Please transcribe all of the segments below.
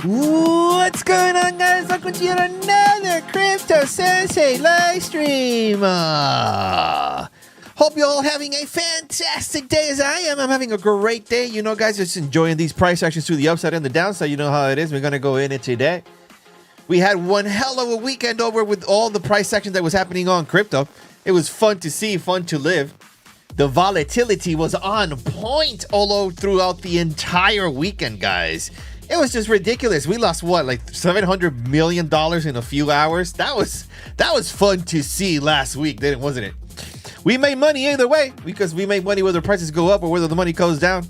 What's going on, guys? Welcome to yet another Crypto Sensei live stream. Hope you're all having a fantastic day as I am. I'm having a great day. You know, guys, just enjoying these price actions through the upside and the downside. You know how it is. We're going to go in it today. We had one hell of a weekend over with all the price actions that was happening on crypto. It was fun to see, fun to live. The volatility was on point all throughout the entire weekend, guys. It was just ridiculous. We lost what, like $700 million in a few hours? That was fun to see last week, wasn't it? We made money either way because we make money whether prices go up or whether the money goes down.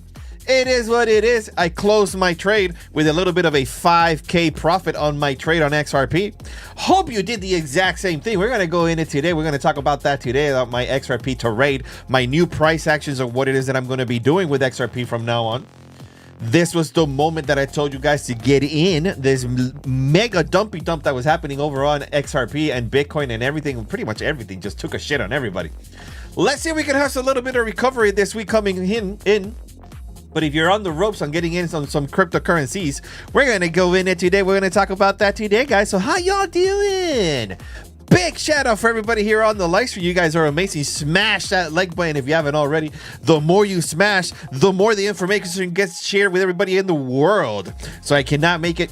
It is what it is. I closed my trade with a little bit of a 5K profit on my trade on XRP. Hope you did the exact same thing. We're going to go in it today. We're going to talk about that today, about my XRP trade, my new price actions, or what it is that I'm going to be doing with XRP from now on. This was the moment that I told you guys to get in. This mega dumpy dump that was happening over on XRP and Bitcoin and everything, pretty much everything just took a shit on everybody. Let's see if we can have a little bit of recovery this week coming in. But if you're on the ropes on getting in some cryptocurrencies, we're going to go in it today. We're going to talk about that today, guys. So how y'all doing? Big shout out for everybody here on the live stream. You guys are amazing. Smash that like button if you haven't already. The more you smash, the more the information gets shared with everybody in the world. So I cannot make it.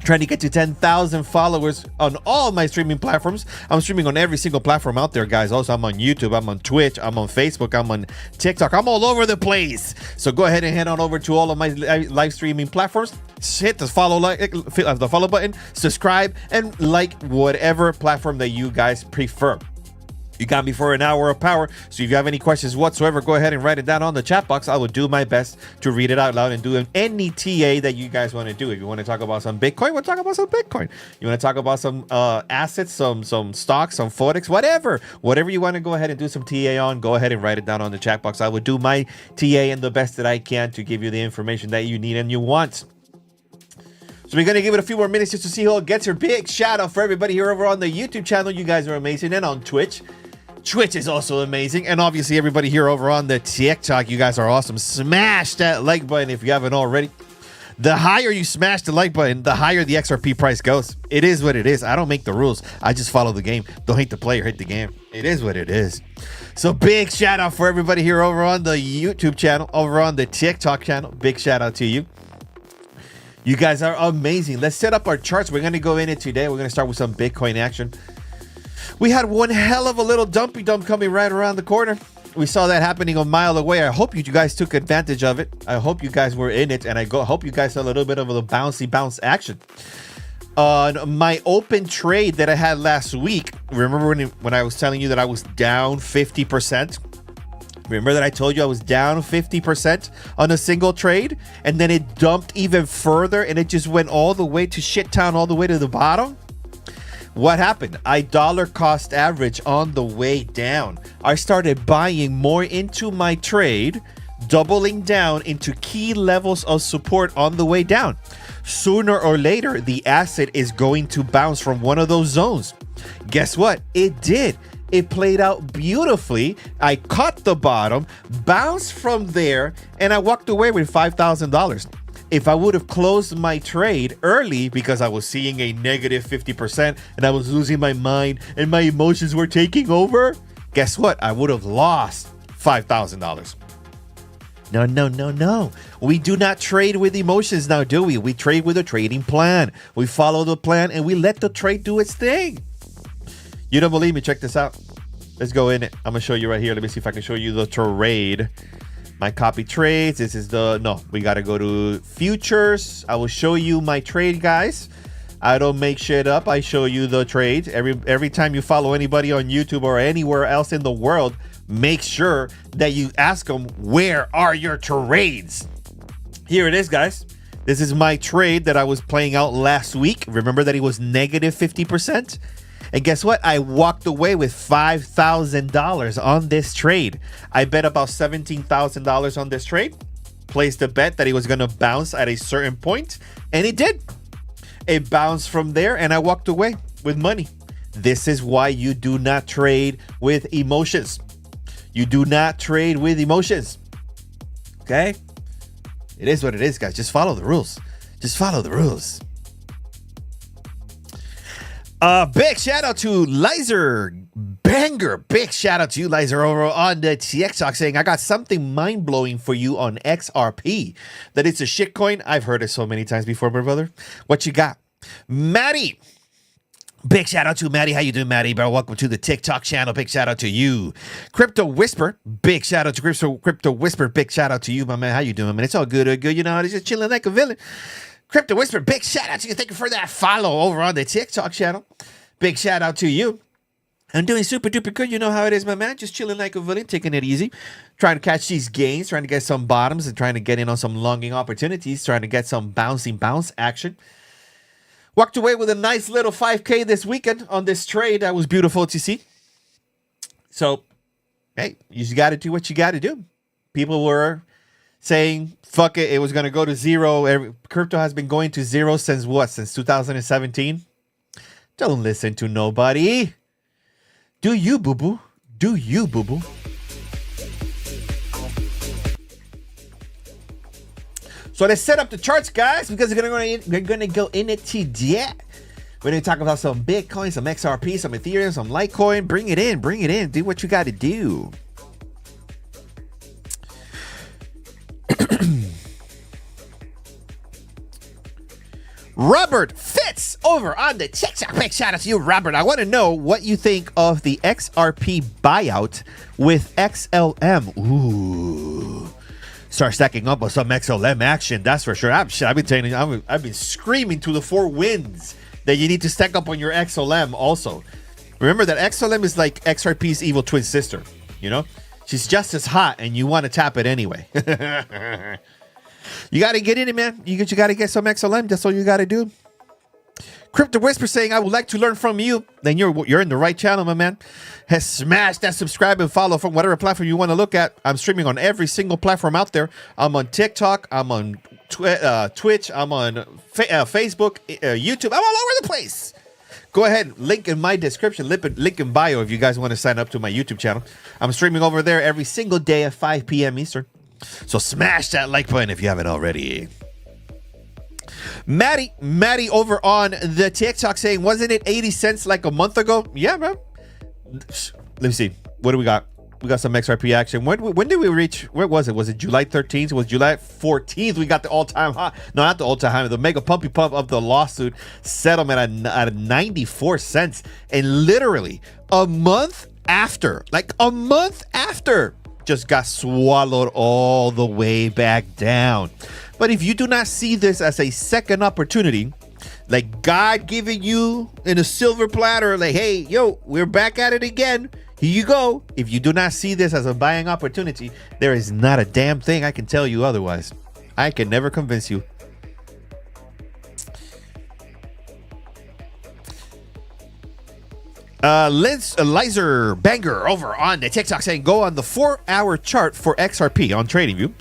Trying to get to 10,000 followers on all my streaming platforms. I'm streaming on every single platform out there, guys. Also, I'm on YouTube, I'm on Twitch, I'm on Facebook, I'm on TikTok. I'm all over the place. So go ahead and head on over to all of my live streaming platforms. Hit the follow button, subscribe, and like whatever platform that you guys prefer. You got me for an hour of power. So if you have any questions whatsoever, go ahead and write it down on the chat box. I will do my best to read it out loud and do any TA that you guys want to do. If you want to talk about some Bitcoin, we'll talk about some Bitcoin. You want to talk about some assets, some stocks, some Forex, whatever you want to go ahead and do some TA on, go ahead and write it down on the chat box. I will do my TA and the best that I can to give you the information that you need and you want. So we're going to give it a few more minutes just to see who gets her. Big shout out for everybody here over on the YouTube channel. You guys are amazing. And on Twitch. Twitch is also amazing. And obviously everybody here over on the TikTok, you guys are awesome. Smash that like button if you haven't already. The higher you smash the like button, the higher the XRP price goes. It is what it is. I don't make the rules. I just follow the game. Don't hate the player, hate the game. It is what it is. So big shout out for everybody here over on the YouTube channel, over on the TikTok channel. Big shout out to you. You guys are amazing. Let's set up our charts. We're going to go in it today. We're going to start with some Bitcoin action. We had one hell of a little dumpy dump coming right around the corner. We saw that happening a mile away. I hope you guys took advantage of it. I hope you guys were in it, and I hope you guys saw a little bit of a bounce action. On my open trade that I had last week, remember when I was telling you that I was down 50%? Remember that I told you I was down 50% on a single trade, and then it dumped even further, and it just went all the way to shit town, all the way to the bottom? What happened? I dollar cost average on the way down. I started buying more into my trade, doubling down into key levels of support on the way down. Sooner or later, the asset is going to bounce from one of those zones. Guess what? It did. It played out beautifully. I caught the bottom, bounced from there, and I walked away with $5,000. If I would have closed my trade early because I was seeing a negative 50% and I was losing my mind and my emotions were taking over, guess what? I would have lost $5,000. No. We do not trade with emotions now, do we? We trade with a trading plan. We follow the plan and we let the trade do its thing. You don't believe me? Check this out. Let's go in it. I'm going to show you right here. Let me see if I can show you the trade. My copy trades. This is we got to go to futures. I will show you my trade, guys. I don't make shit up. I show you the trades. Every time you follow anybody on YouTube or anywhere else in the world, make sure that you ask them, where are your trades? Here it is, guys. This is my trade that I was playing out last week. Remember that it was negative 50%? And guess what? I walked away with $5,000 on this trade. I bet about $17,000 on this trade. Placed a bet that it was going to bounce at a certain point, and it did. It bounced from there, and I walked away with money. This is why you do not trade with emotions. You do not trade with emotions. Okay? It is what it is, guys. Just follow the rules. Just follow the rules. Big shout out to Lizer Banger. Big shout out to you, Lizer, over on the TikTok saying, I got something mind blowing for you on XRP. That it's a shitcoin. I've heard it so many times before, my brother. What you got? Maddie. Big shout out to Maddie. How you doing, Maddie? Bro, welcome to the TikTok channel. Big shout out to you. Crypto Whisper. Big shout out to Crypto Whisper. Big shout out to you, my man. How you doing, man? It's all good. Good. You know, it's just chilling like a villain. Crypto Whisper, big shout out to you. Thank you for that follow over on the TikTok channel. Big shout out to you. I'm doing super duper good. You know how it is, my man. Just chilling like a villain, taking it easy. Trying to catch these gains, trying to get some bottoms, and trying to get in on some longing opportunities, trying to get some bounce action. Walked away with a nice little 5K this weekend on this trade. That was beautiful to see. So, hey, you just got to do what you got to do. People were saying, fuck it, it was going to go to zero. Crypto has been going to zero since what? Since 2017? Don't listen to nobody. Do you, boo-boo? Do you, boo-boo? So let's set up the charts, guys, because we're gonna go in it today. We're gonna talk about some Bitcoin, some XRP, some Ethereum, some Litecoin. Bring it in. Do what you got to do. Robert Fitz over on the TikTok. Big shout out to you, Robert. I want to know what you think of the XRP buyout with XLM. Ooh. Start stacking up on some XLM action, that's for sure. I've been telling you, I've been screaming to the four winds that you need to stack up on your XLM also. Remember that XLM is like XRP's evil twin sister, you know? She's just as hot and you want to tap it anyway. You got to get in it, man. You got to get some XLM. That's all you got to do. Crypto Whisper saying, I would like to learn from you. Then you're in the right channel, my man. Has smashed that subscribe and follow from whatever platform you want to look at. I'm streaming on every single platform out there. I'm on TikTok. I'm on Twitch. I'm on Facebook, YouTube. I'm all over the place. Go ahead. Link in my description. Link in bio if you guys want to sign up to my YouTube channel. I'm streaming over there every single day at 5 p.m. Eastern. So smash that like button if you haven't already. Maddie over on the TikTok saying, wasn't it 80 cents like a month ago? Yeah, man. Let me see. What do we got? We got some XRP action. When did we reach? Where was it? Was it July 13th? It was July 14th. We got the all-time high. No, not the all-time high. The mega pumpy pump of the lawsuit settlement at 94 cents. And literally a month after, just got swallowed all the way back down. But if you do not see this as a second opportunity, like God giving you in a silver platter, like, hey, yo, we're back at it again. Here you go. If you do not see this as a buying opportunity, there is not a damn thing I can tell you otherwise. I can never convince you. Lizer Banger over on the TikTok saying, go on the 4-hour chart for XRP on TradingView.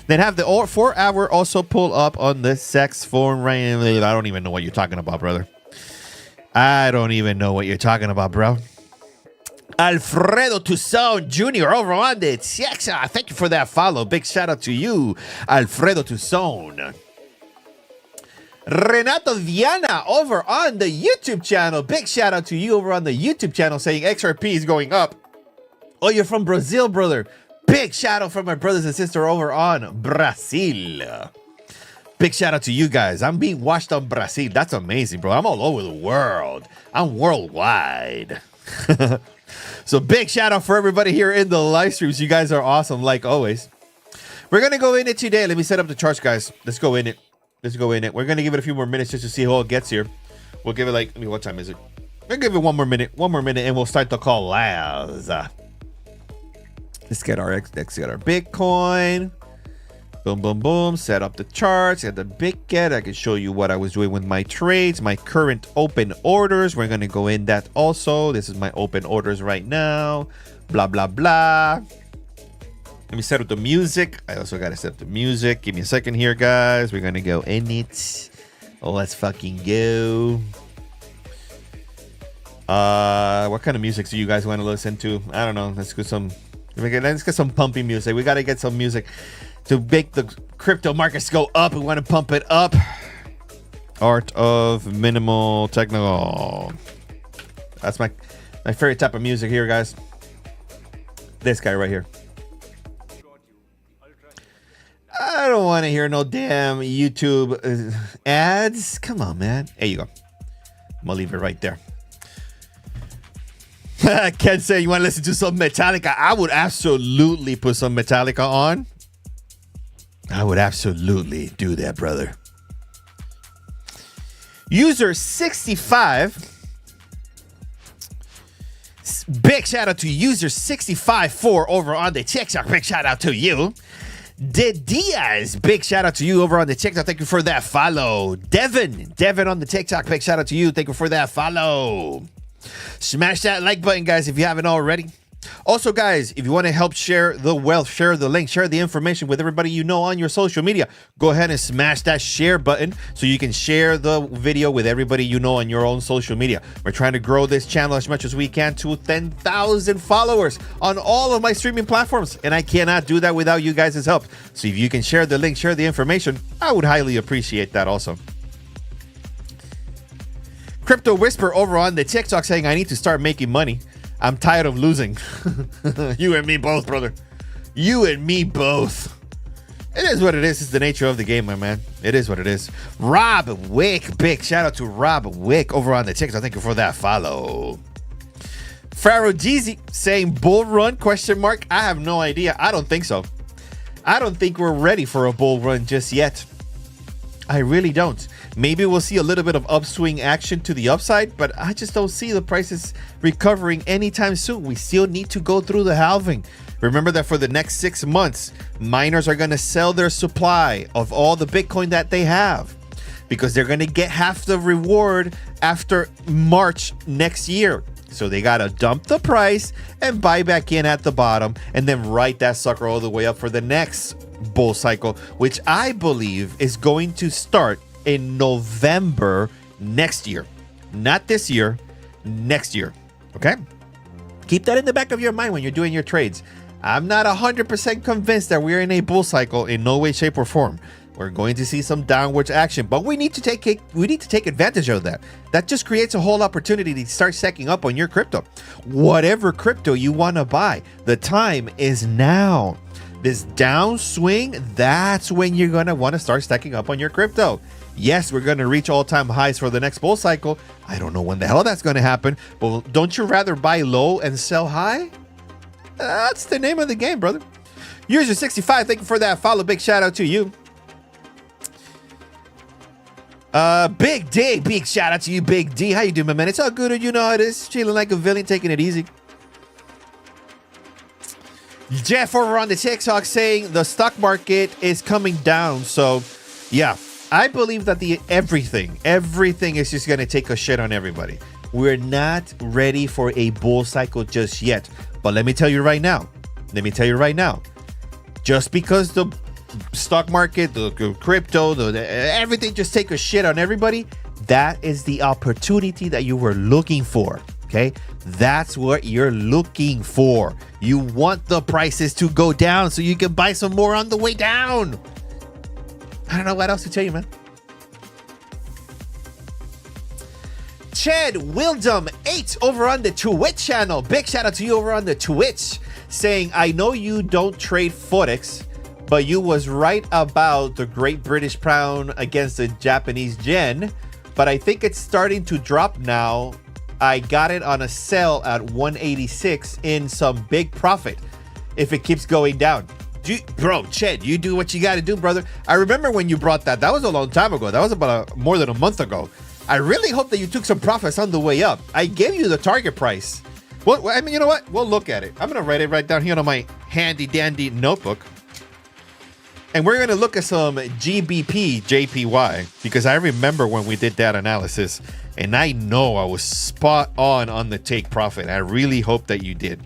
Then have the 4-hour also pull up on the sex form right. I don't even know what you're talking about, brother. I don't even know what you're talking about, bro. Alfredo Toussaint Jr. over on the TikTok. Thank you for that follow. Big shout out to you, Alfredo Toussaint. Renato Viana over on the YouTube channel. Big shout out to you over on the YouTube channel saying XRP is going up. Oh, you're from Brazil, brother. Big shout out from my brothers and sisters over on Brazil. Big shout out to you guys. I'm being watched on Brazil. That's amazing, bro. I'm all over the world. I'm worldwide. So big shout out for everybody here in the live streams. You guys are awesome, like always. We're going to go in it today. Let me set up the charts, guys. Let's go in it. We're going to give it a few more minutes just to see how it gets here. We'll give it like, what time is it? We'll give it one more minute, and we'll start the call live. Let's get our Bitcoin. Boom, boom, boom. Set up the charts. Get the big get. I can show you what I was doing with my trades, my current open orders. We're going to go in that also. This is my open orders right now. Blah, blah, blah. Let me set up the music. I also got to set up the music. Give me a second here, guys. We're going to go in it. Let's fucking go. What kind of music do you guys want to listen to? I don't know. Let's get some pumpy music. We got to get some music to make the crypto markets go up. We want to pump it up. Art of minimal technical. That's my favorite type of music here, guys. This guy right here. I don't want to hear no damn YouTube ads. Come on, man. There you go. I'm gonna leave it right there. Ken said, you want to listen to some Metallica? I would absolutely put some Metallica on. I would absolutely do that, brother. User 65. Big shout out to user 65-4 over on the TikTok. Big shout out to you. Diaz, big shout out to you over on the TikTok. Thank you for that follow. Devin on the TikTok. Big shout out to you. Thank you for that follow. Smash that like button, guys, if you haven't already. Also, guys, if you want to help share the wealth, share the link, share the information with everybody you know on your social media, go ahead and smash that share button so you can share the video with everybody you know on your own social media. We're trying to grow this channel as much as we can to 10,000 followers on all of my streaming platforms, and I cannot do that without you guys' help. So if you can share the link, share the information, I would highly appreciate that also. Crypto Whisper over on the TikTok saying, I need to start making money. I'm tired of losing. You and me both, brother. You and me both. It is what it is. It's the nature of the game, my man. It is what it is. Rob Wick. Big shout out to Rob Wick over on the TikTok. Thank you for that follow. Pharaoh Jeezy saying bull run, question mark. I have no idea. I don't think so. I don't think we're ready for a bull run just yet. I really don't. Maybe we'll see a little bit of upswing action to the upside, but I just don't see the prices recovering anytime soon. We still need to go through the halving. Remember that for the next 6 months, miners are going to sell their supply of all the Bitcoin that they have because they're going to get half the reward after March next year. So they got to dump the price and buy back in at the bottom and then ride that sucker all the way up for the next bull cycle, which I believe is going to start in November next year. Not this year, next year. Okay? Keep that in the back of your mind when you're doing your trades. I'm not 100% convinced that we're in a bull cycle in no way, shape, or form. We're going to see some downwards action, but we need to take advantage of that. That just creates a whole opportunity to start stacking up on your crypto. Whatever crypto you want to buy, the time is now. This downswing, that's when you're going to want to start stacking up on your crypto. Yes, we're going to reach all-time highs for the next bull cycle. I don't know when the hell that's going to happen, but don't you rather buy low and sell high? That's the name of the game, brother. User 65, thank you for that follow. Big shout out to you. Big D, big shout out to you, Big D. How you doing, my man? It's all good, you know how it is. Chilling like a villain, taking it easy. Jeff over on the TikTok saying the stock market is coming down. So, yeah, I believe that everything is just going to take a shit on everybody. We're not ready for a bull cycle just yet. But let me tell you right now, just because the stock market, the crypto, everything just take a shit on everybody, that is the opportunity that you were looking for. Okay, that's what you're looking for. You want the prices to go down so you can buy some more on the way down. I don't know what else to tell you, man. Chad Wildum 8 over on the Twitch channel. Big shout out to you over on the Twitch saying, I know you don't trade Forex, but you was right about the Great British Pound against the Japanese Yen, but I think it's starting to drop now. I got it on a sell at 186 in some big profit if it keeps going down. Bro, Chad, you do what you got to do, brother. I remember when you brought that. That was a long time ago. That was about more than a month ago. I really hope that you took some profits on the way up. I gave you the target price. Well, I mean, you know what? We'll look at it. I'm going to write it right down here on my handy dandy notebook. And we're going to look at some GBP JPY because I remember when we did that analysis and I know I was spot on the take profit. I really hope that you did.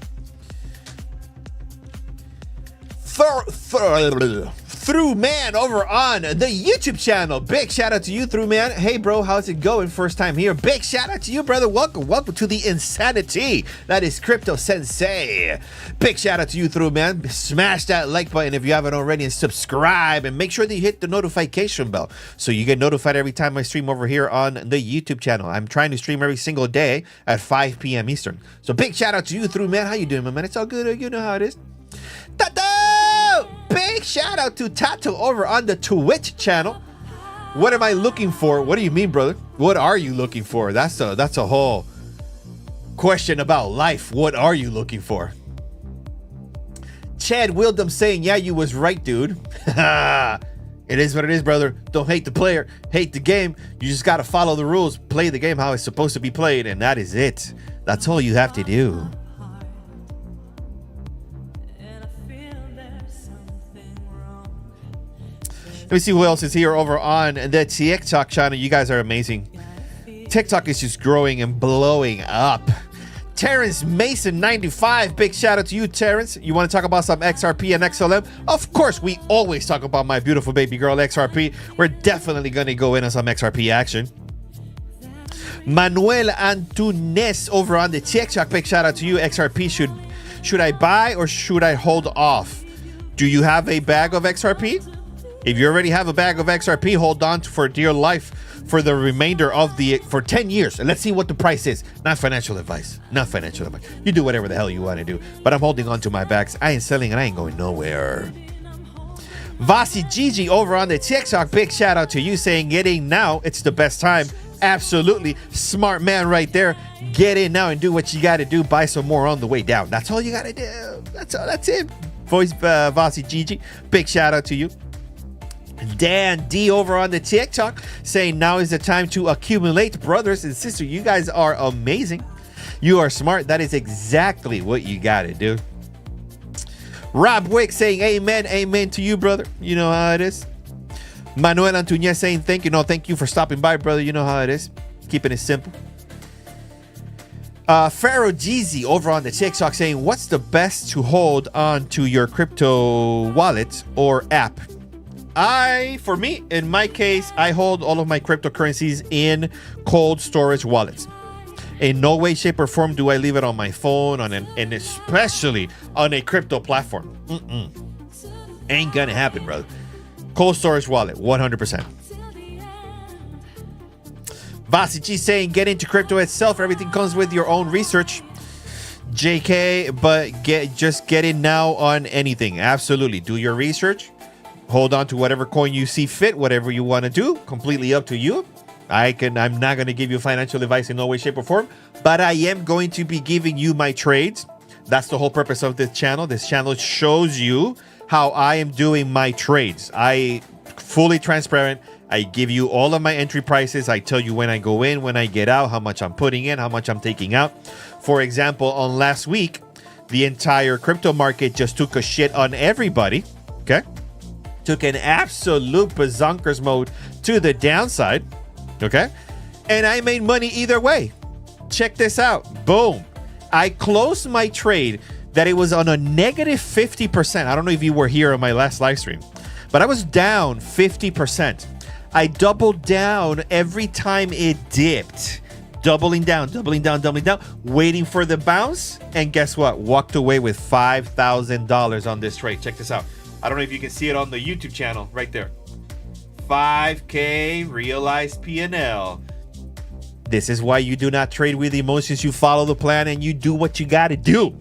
Through Man over on the YouTube channel. Big shout out to you, Through Man. Hey, bro, how's it going? First time here. Big shout out to you, brother. Welcome to the insanity that is Crypto Sensei. Big shout out to you, Through Man. Smash that like button if you haven't already, and subscribe, and make sure that you hit the notification bell so you get notified every time I stream over here on the YouTube channel. I'm trying to stream every single day at 5 p.m. Eastern. So big shout out to you, Through Man. How you doing, my man? It's all good. You know how it is. Tato! Big shout out to Tato over on the Twitch channel. What am I looking for? What do you mean, brother? What are you looking for? That's a whole question about life. What are you looking for? Chad Wildum saying, yeah, you was right, dude. It is what it is, brother. Don't hate the player, hate the game. You just got to follow the rules, play the game how it's supposed to be played, and that is it. That's all you have to do. Let me see who else is here over on the TikTok channel. You guys are amazing. TikTok is just growing and blowing up. Terrence Mason 95. Big shout out to you, Terrence. You want to talk about some XRP and XLM? Of course, we always talk about my beautiful baby girl XRP. We're definitely going to go in on some XRP action. Manuel Antunes over on the TikTok. Big shout out to you. XRP, should I buy or should I hold off? Do you have a bag of XRP? If you already have a bag of XRP, hold on for dear life for the remainder of for 10 years. And let's see what the price is. Not financial advice. Not financial advice. You do whatever the hell you want to do. But I'm holding on to my bags. I ain't selling and I ain't going nowhere. Vasi Gigi over on the TikTok. Big shout out to you saying get in now. It's the best time. Absolutely. Smart man right there. Get in now and do what you got to do. Buy some more on the way down. That's all you got to do. That's it. Voice Vasi Gigi. Big shout out to you. Dan D over on the TikTok saying now is the time to accumulate. Brothers and sisters, you guys are amazing. You are smart. That is exactly what you got to do. Rob Wick saying amen to you, brother. You know how it is. Manuel Antunes saying thank you. No, thank you for stopping by, brother. You know how it is. Keeping it simple. Pharaoh Jeezy over on the TikTok saying what's the best to hold on to your crypto wallet or app? For me, in my case, I hold all of my cryptocurrencies in cold storage wallets. In no way, shape, or form do I leave it on my phone, and especially on a crypto platform. Ain't gonna happen, brother. Cold storage wallet, 100%. Vasichi saying, get into crypto itself. Everything comes with your own research. JK, but just get in now on anything. Absolutely. Do your research. Hold on to whatever coin you see fit, whatever you want to do. Completely up to you. I'm not going to give you financial advice in no way, shape, or form, but I am going to be giving you my trades. That's the whole purpose of this channel. This channel shows you how I am doing my trades. I fully transparent. I give you all of my entry prices. I tell you when I go in, when I get out, how much I'm putting in, how much I'm taking out. For example, on last week, the entire crypto market just took a shit on everybody. Okay. Took an absolute bazonkers mode to the downside, okay? And I made money either way. Check this out. Boom. I closed my trade that it was on a negative 50%. I don't know if you were here on my last live stream, but I was down 50%. I doubled down every time it dipped. Doubling down, waiting for the bounce. And guess what? Walked away with $5,000 on this trade. Check this out. I don't know if you can see it on the YouTube channel right there. 5K realized P&L. This is why you do not trade with emotions. You follow the plan and you do what you got to do.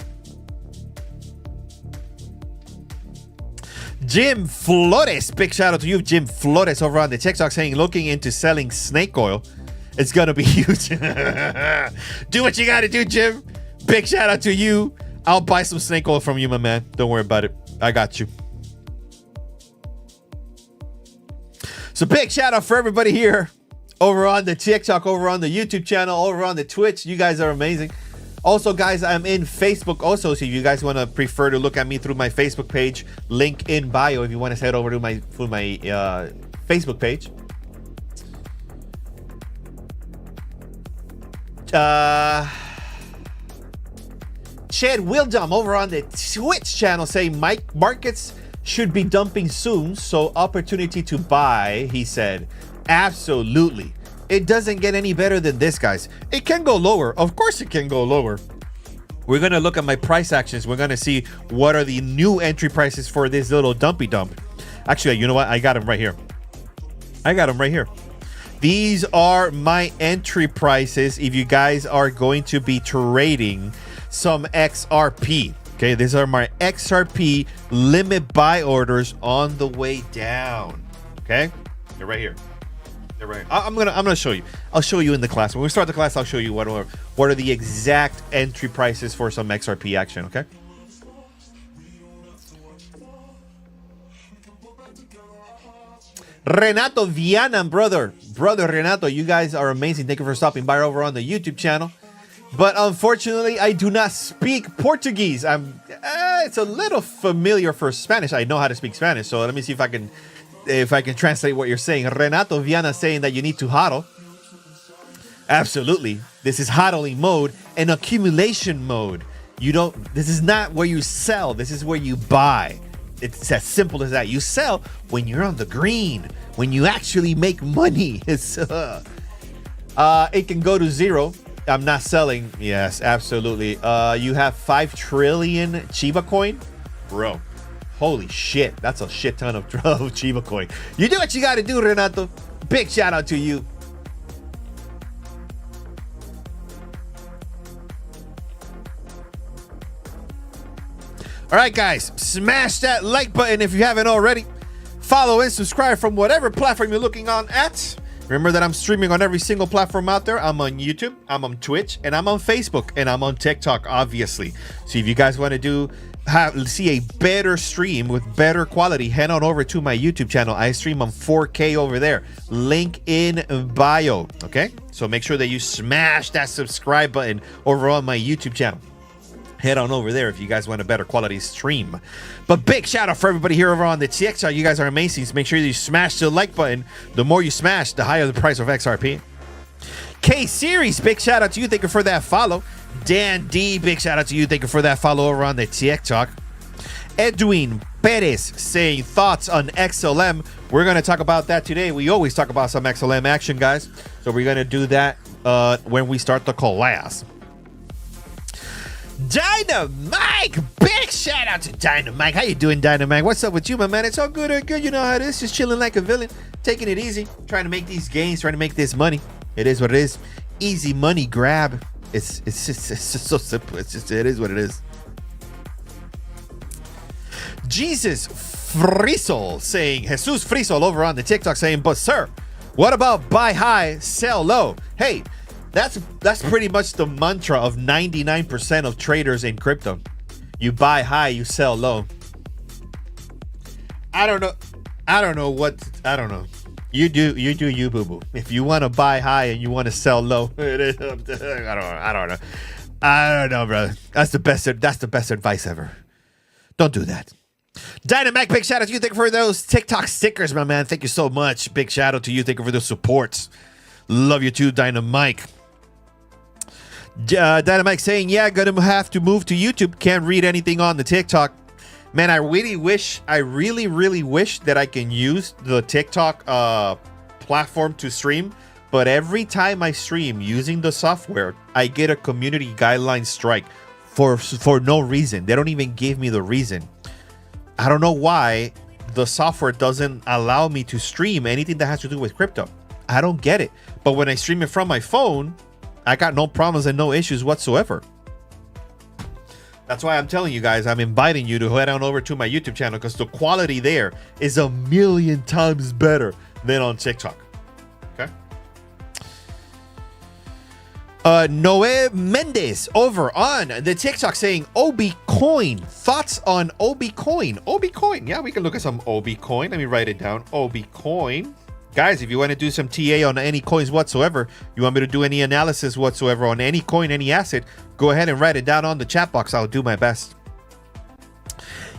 Jim Flores. Big shout out to you, Jim Flores, over on the TikTok saying looking into selling snake oil. It's going to be huge. Do what you got to do, Jim. Big shout out to you. I'll buy some snake oil from you, my man. Don't worry about it. I got you. So big shout out for everybody here over on the TikTok, over on the YouTube channel, over on the Twitch. You guys are amazing. Also, guys, I'm in Facebook also. So if you guys want to prefer to look at me through my Facebook page, link in bio if you want to head over to my Facebook page. Chad Wildum over on the Twitch channel saying markets should be dumping soon, so opportunity to buy, he said. Absolutely. It doesn't get any better than this, guys. It can go lower. Of course it can go lower. We're going to look at my price actions. We're going to see what are the new entry prices for this little dumpy dump. Actually, you know what? I got them right here. These are my entry prices if you guys are going to be trading some XRP. Okay, these are my XRP limit buy orders on the way down. Okay, they're right here. I'm gonna show you. I'll show you in the class. When we start the class, I'll show you what are the exact entry prices for some XRP action. Okay. Renato Viana, brother Renato, you guys are amazing. Thank you for stopping by over on the YouTube channel. But unfortunately, I do not speak Portuguese. It's a little familiar for Spanish. I know how to speak Spanish, so let me see if I can translate what you're saying. Renato Viana saying that you need to hodl. Absolutely. This is hodling mode and accumulation mode. This is not where you sell. This is where you buy. It's as simple as that. You sell when you're on the green, when you actually make money. It can go to zero. I'm not selling. Yes, absolutely. You have 5 trillion Chiba coin, bro. Holy shit, that's a shit ton of Chiba coin. You do what you got to do, Renato. Big shout out to you. All right, guys, smash that like button if you haven't already. Follow and subscribe from whatever platform you're looking on at. Remember that I'm streaming on every single platform out there. I'm on YouTube, I'm on Twitch, and I'm on Facebook, and I'm on TikTok, obviously. So if you guys want to see a better stream with better quality, head on over to my YouTube channel. I stream on 4K over there. Link in bio, okay? So make sure that you smash that subscribe button over on my YouTube channel. Head on over there if you guys want a better quality stream. But big shout out for everybody here over on the TXR. You guys are amazing. So make sure you smash the like button. The more you smash, the higher the price of XRP. K-Series, big shout out to you. Thank you for that follow. Dan D, big shout out to you. Thank you for that follow over on the TikTok. Edwin Perez saying thoughts on XLM. We're going to talk about that today. We always talk about some XLM action, guys. So we're going to do that when we start the class. Dynamite, big shout out to Dynamite. How you doing, Dynamite? What's up with you, my man? It's all good. You know how it is. Just chilling like a villain, taking it easy, trying to make these gains, trying to make this money. It is what it is. Easy money grab. It's just so simple. It is what it is. Jesus Frisol saying, Jesus Frisol over on the TikTok saying, but sir, what about buy high, sell low? Hey, that's pretty much the mantra of 99% of traders in crypto. You buy high, you sell low. I don't know. You do, boo boo. If you want to buy high and you want to sell low, it is. I don't know, brother. That's the best advice ever. Don't do that. Dynamac, big shout out to you. Thank you for those TikTok stickers, my man. Thank you so much. Big shout out to you. Thank you for the support. Love you too, Dynamite. Dynamite saying, yeah, gonna have to move to YouTube. Can't read anything on the TikTok. Man, I really wish that I can use the TikTok platform to stream. But every time I stream using the software, I get a community guideline strike for no reason. They don't even give me the reason. I don't know why the software doesn't allow me to stream anything that has to do with crypto. I don't get it. But when I stream it from my phone, I got no problems and no issues whatsoever. That's why I'm telling you guys, I'm inviting you to head on over to my YouTube channel because the quality there is 1,000,000 times better than on TikTok. Okay. Noé Mendez over on the TikTok saying OB coin. Thoughts on OB coin? OB coin. Yeah, we can look at some OB coin. Let me write it down. OB coin. Guys, if you want to do some TA on any coins whatsoever, you want me to do any analysis whatsoever on any coin, any asset, go ahead and write it down on the chat box. I'll do my best.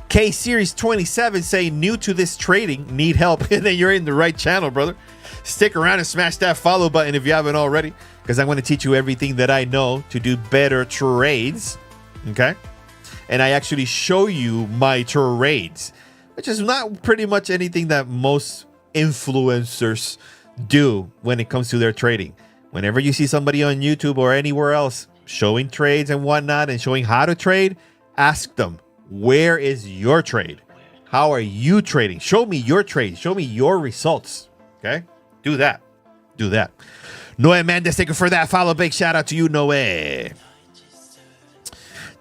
K Series 27 saying new to this trading, need help. And then you're in the right channel, brother. Stick around and smash that follow button if you haven't already, because I'm going to teach you everything that I know to do better trades. Okay. And I actually show you my trades. which is not pretty much anything that most influencers do when it comes to their trading. Whenever you see somebody on YouTube or anywhere else showing trades and whatnot and showing how to trade, ask them, where is your trade? How are you trading? Show me your trade. Show me your results. Okay? Do that. Do that. Noe Mendes, thank you for that follow. Big shout out to you, Noe.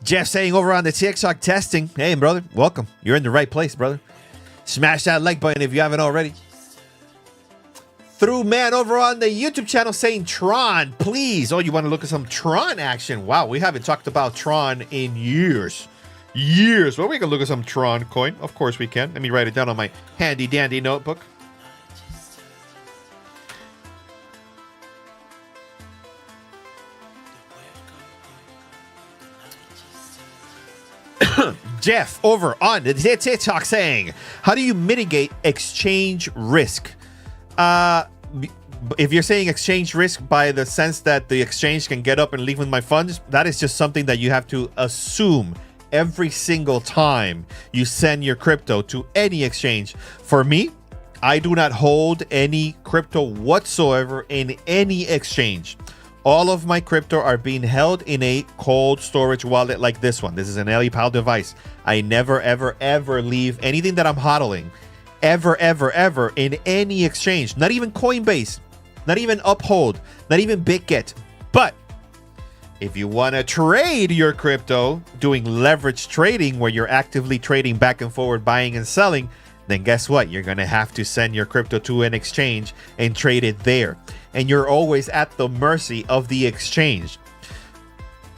Jeff saying over on the TikTok testing, hey, brother, welcome. You're in the right place, brother. Smash that like button if you haven't already. Through man over on the YouTube channel saying Tron, please. Oh, you want to look at some Tron action? Wow, we haven't talked about Tron in years. Years. Well, we can look at some Tron coin. Of course we can. Let me write it down on my handy dandy notebook. Jeff over on the TikTok saying, how do you mitigate exchange risk? If you're saying exchange risk by the sense that the exchange can get up and leave with my funds, that is just something that you have to assume every single time you send your crypto to any exchange. For me, I do not hold any crypto whatsoever in any exchange. All of my crypto are being held in a cold storage wallet like this one. This is an LEPAL device. I never, ever, ever leave anything that I'm hodling ever, ever in any exchange. Not even Coinbase, not even Uphold, not even BitGet. But if you want to trade your crypto, doing leverage trading where you're actively trading back and forward, buying and selling, then guess what? You're going to have to send your crypto to an exchange and trade it there. And you're always at the mercy of the exchange.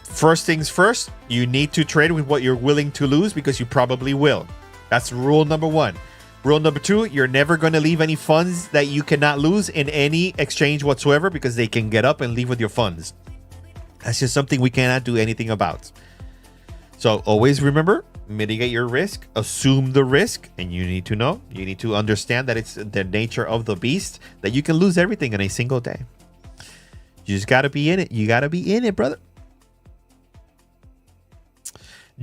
First things first, you need to trade with what you're willing to lose because you probably will. That's rule number one. Rule number two, you're never going to leave any funds that you cannot lose in any exchange whatsoever because they can get up and leave with your funds. That's just something we cannot do anything about. So always remember, mitigate your risk, assume the risk, and you need to understand that it's the nature of the beast that you can lose everything in a single day. You just got to be in it. You got to be in it, brother.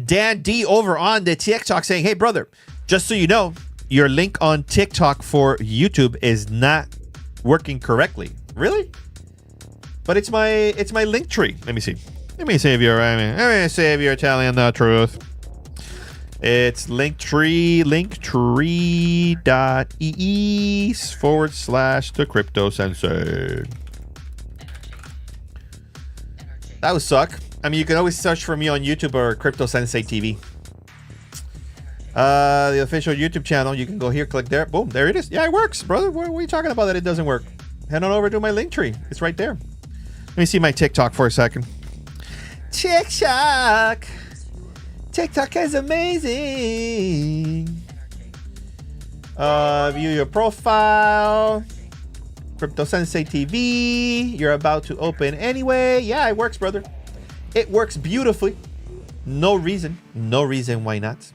Dan D over on the TikTok saying, hey, brother, just so you know, your link on TikTok for YouTube is not working correctly. Really? But it's my link tree. Let me see if you're telling the truth. It's linktree.ee/the crypto sensei. That would suck. I mean, you can always search for me on YouTube or Crypto Sensei TV. The official YouTube channel. You can go here, click there. Boom, there it is. Yeah, it works, brother. What are you talking about that it doesn't work? Head on over to my link tree. It's right there. Let me see my TikTok for a second. TikTok is amazing. View your profile. Crypto Sensei TV. You're about to open anyway. Yeah, it works, brother. It works beautifully. No reason why not.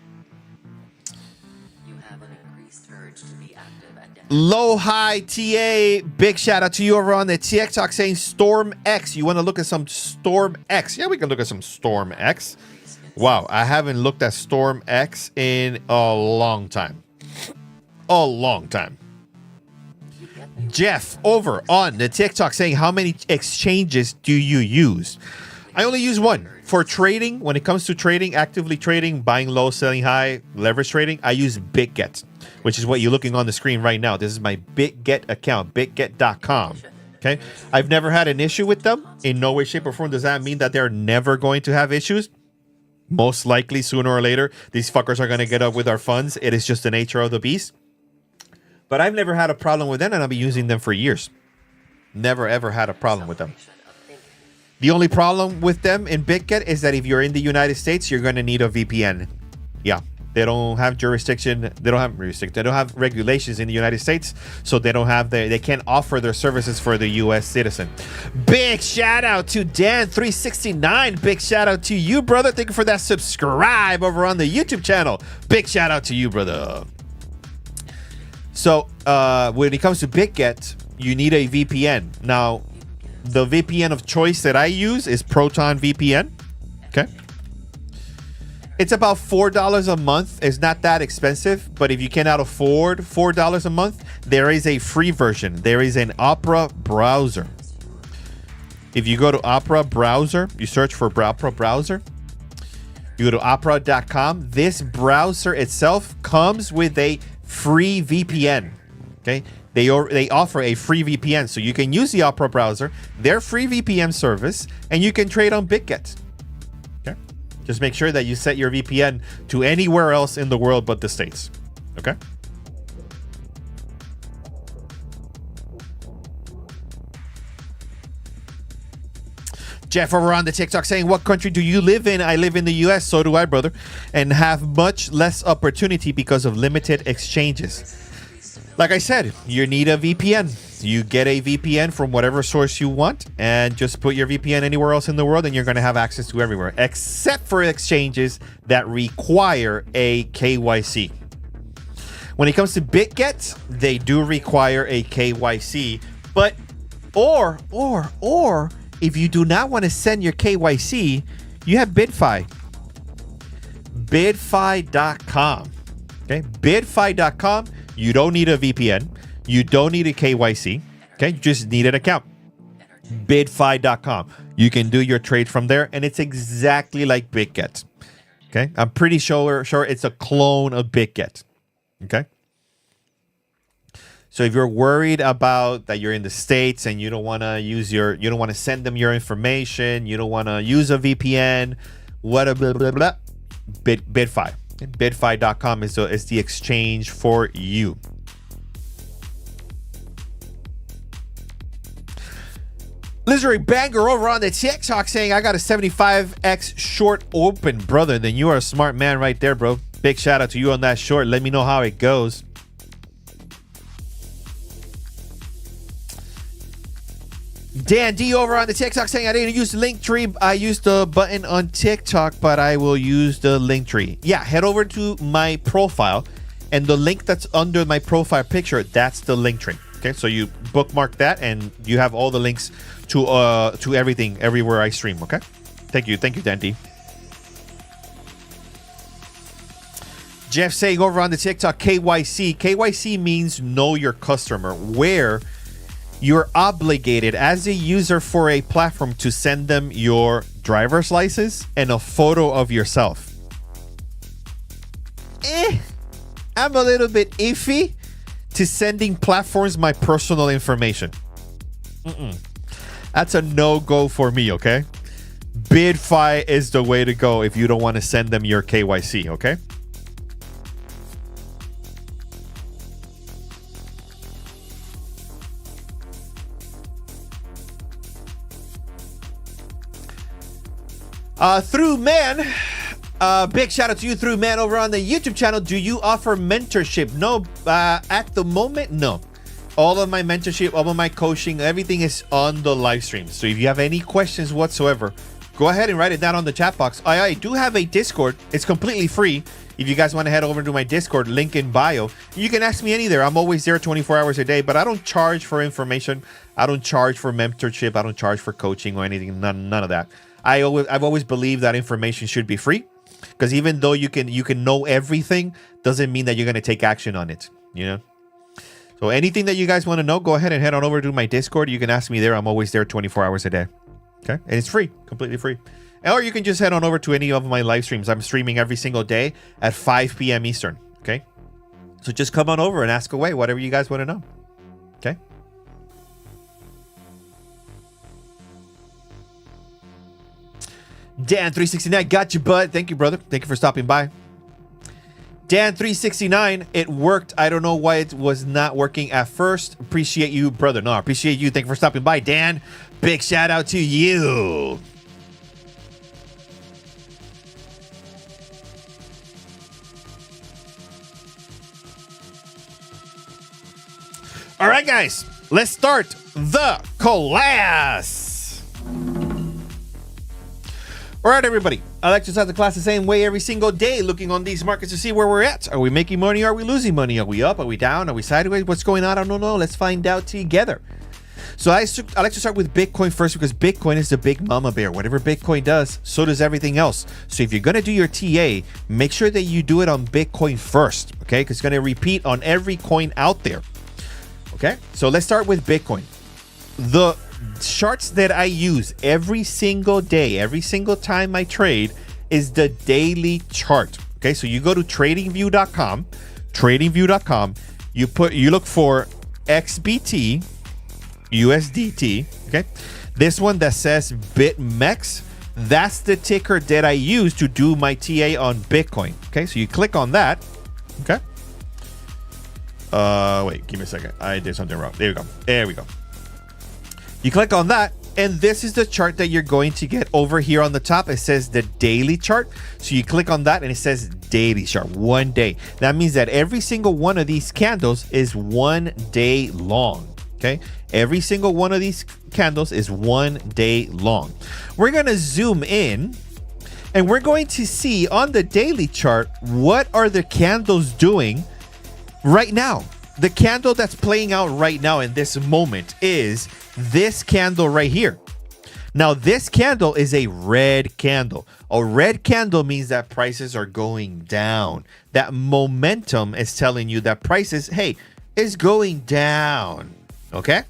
Low High TA, big shout out to you over on the TikTok saying Storm X. You want to look at some Storm X? Yeah, we can look at some Storm X. Wow, I haven't looked at Storm X in a long time. A long time. Jeff over on the TikTok saying, how many exchanges do you use? I only use one. For trading, when it comes to trading, actively trading, buying low, selling high, leverage trading, I use BitGet, which is what you're looking on the screen right now. This is my BitGet account, bitget.com. Okay. I've never had an issue with them in no way, shape, or form. Does that mean that they're never going to have issues? Most likely, sooner or later, these fuckers are going to get up with our funds. It is just the nature of the beast. But I've never had a problem with them, and I've been using them for years. Never, ever had a problem with them. The only problem with them in BitGet is that if you're in the United States, you're going to need a VPN. Yeah. They don't have jurisdiction. They don't have regulations in the United States, so they can't offer their services for the U.S. citizen. Big shout out to Dan369. Big shout out to you, brother. Thank you for that subscribe over on the YouTube channel. Big shout out to you, brother. So when it comes to BitGet, you need a VPN. Now, the VPN of choice that I use is Proton VPN. Okay. It's about $4 a month. It's not that expensive, but if you cannot afford $4 a month, there is a free version. There is an Opera browser. If you go to Opera browser, you search for Opera browser, you go to opera.com. This browser itself comes with a free VPN. Okay, they offer a free VPN, so you can use the Opera browser, their free VPN service, and you can trade on BitGet. Okay, just make sure that you set your VPN to anywhere else in the world but the States. Okay. Jeff over on the TikTok saying, what country do you live in? I live in the US. So do I, brother. And have much less opportunity because of limited exchanges. Like I said, you need a VPN. You get a VPN from whatever source you want and just put your VPN anywhere else in the world and you're going to have access to everywhere, except for exchanges that require a KYC. When it comes to BitGet, they do require a KYC, but or if you do not want to send your KYC, you have BitFi. BitFi.com. Okay, BitFi.com. You don't need a VPN. You don't need a KYC. Okay, you just need an account. BitFi.com. You can do your trade from there, and it's exactly like BitGet. Okay, I'm pretty sure it's a clone of BitGet. Okay. So if you're worried about that you're in the States and you don't want to you don't want to send them your information, you don't want to use a VPN, blah, blah, blah, BitFi. BitFi.com is the exchange for you. Lizard Banger over on the TikTok saying, I got a 75x short open, brother. Then you are a smart man right there, bro. Big shout out to you on that short. Let me know how it goes. Dan D over on the TikTok saying, I didn't use the link tree. I used the button on TikTok, but I will use the link tree. Yeah, head over to my profile and the link that's under my profile picture, that's the link tree. Okay, so you bookmark that and you have all the links to everything, everywhere I stream. Okay, thank you, Dan D. Jeff saying over on the TikTok, KYC. KYC means know your customer, where you're obligated as a user for a platform to send them your driver's license and a photo of yourself. I'm a little bit iffy to sending platforms my personal information. That's a no-go for me, okay? BitFi is the way to go if you don't want to send them your KYC, okay? Through Man, big shout out to you, Through Man, over on the YouTube channel. Do you offer mentorship? No, at the moment, no. All of my mentorship, all of my coaching, everything is on the live stream. So if you have any questions whatsoever, go ahead and write it down on the chat box. I do have a Discord. It's completely free. If you guys want to head over to my Discord, link in bio. You can ask me any there. I'm always there 24 hours a day, but I don't charge for information. I don't charge for mentorship. I don't charge for coaching or anything. None of that. I've always believed that information should be free, because even though you can know everything, doesn't mean that you're going to take action on it, you know? So anything that you guys want to know, go ahead and head on over to my Discord. You can ask me there. I'm always there 24 hours a day. Okay? And it's free, completely free. Or you can just head on over to any of my live streams. I'm streaming every single day at 5 p.m. Eastern. Okay? So just come on over and ask away whatever you guys want to know. Okay? Dan369, got you, bud. Thank you, brother. Thank you for stopping by. Dan369, it worked. I don't know why it was not working at first. Appreciate you, brother. No, I appreciate you. Thank you for stopping by, Dan. Big shout out to you. All right, guys, let's start the class. All right, everybody. I like to start the class the same way every single day, looking on these markets to see where we're at. Are we making money? Are we losing money? Are we up? Are we down? Are we sideways? What's going on? I don't know. Let's find out together. So I like to start with Bitcoin first because Bitcoin is the big mama bear. Whatever Bitcoin does, so does everything else. So if you're going to do your TA, make sure that you do it on Bitcoin first, okay? Because it's going to repeat on every coin out there, okay? So let's start with Bitcoin. The charts that I use every single day, every single time I trade is the daily chart, okay? So you go to tradingview.com, you look for XBT, USDT, okay? This one that says BitMEX, that's the ticker that I use to do my TA on Bitcoin, okay? So you click on that, okay? Wait, give me a second. I did something wrong. There we go. You click on that, and this is the chart that you're going to get over here on the top. It says the daily chart. So you click on that, and it says daily chart, 1 day. That means that every single one of these candles is 1 day long. Okay, every single one of these candles is 1 day long. We're going to zoom in and we're going to see on the daily chart what are the candles doing right now. The candle that's playing out right now in this moment is this candle right here. Now, this candle is a red candle. A red candle means that prices are going down. That momentum is telling you that prices, hey, is going down. Okay,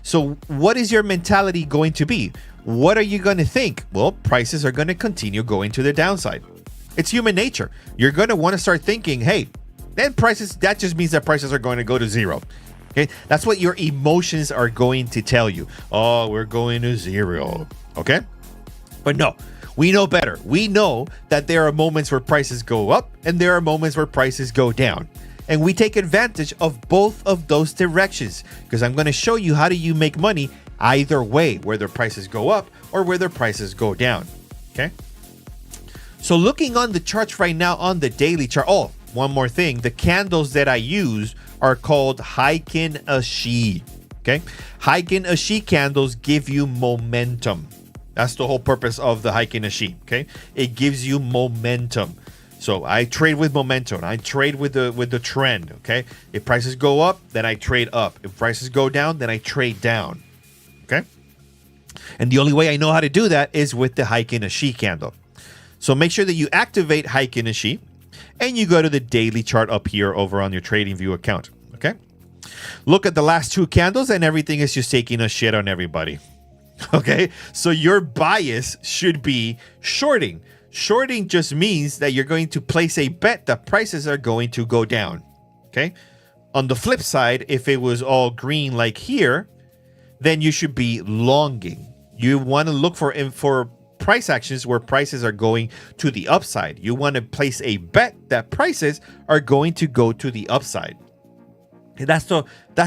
so what is your mentality going to be? What are you going to think? Well, prices are going to continue going to the downside. It's human nature. You're going to want to start thinking, hey, then prices, that just means that prices are going to go to zero. Okay, that's what your emotions are going to tell you. Oh, we're going to zero. Okay, but no, we know better. We know that there are moments where prices go up and there are moments where prices go down. And we take advantage of both of those directions because I'm going to show you how do you make money either way, whether prices go up or whether prices go down. Okay. So looking on the charts right now on the daily chart. Oh, one more thing. The candles that I use are called Heikin Ashi. Okay. Heikin Ashi candles give you momentum. That's the whole purpose of the Heikin Ashi. Okay. It gives you momentum. So I trade with momentum. I trade with the trend, okay? If prices go up, then I trade up. If prices go down, then I trade down, okay? And the only way I know how to do that is with the Heikin Ashi candle. So make sure that you activate Heikin Ashi and you go to the daily chart up here over on your TradingView account, okay? Look at the last two candles and everything is just taking a shit on everybody, okay? So your bias should be shorting. Shorting just means that you're going to place a bet that prices are going to go down, okay? On the flip side, if it was all green like here, then you should be longing. You want to look for price actions where prices are going to the upside. You want to place a bet that prices are going to go to the upside. And that's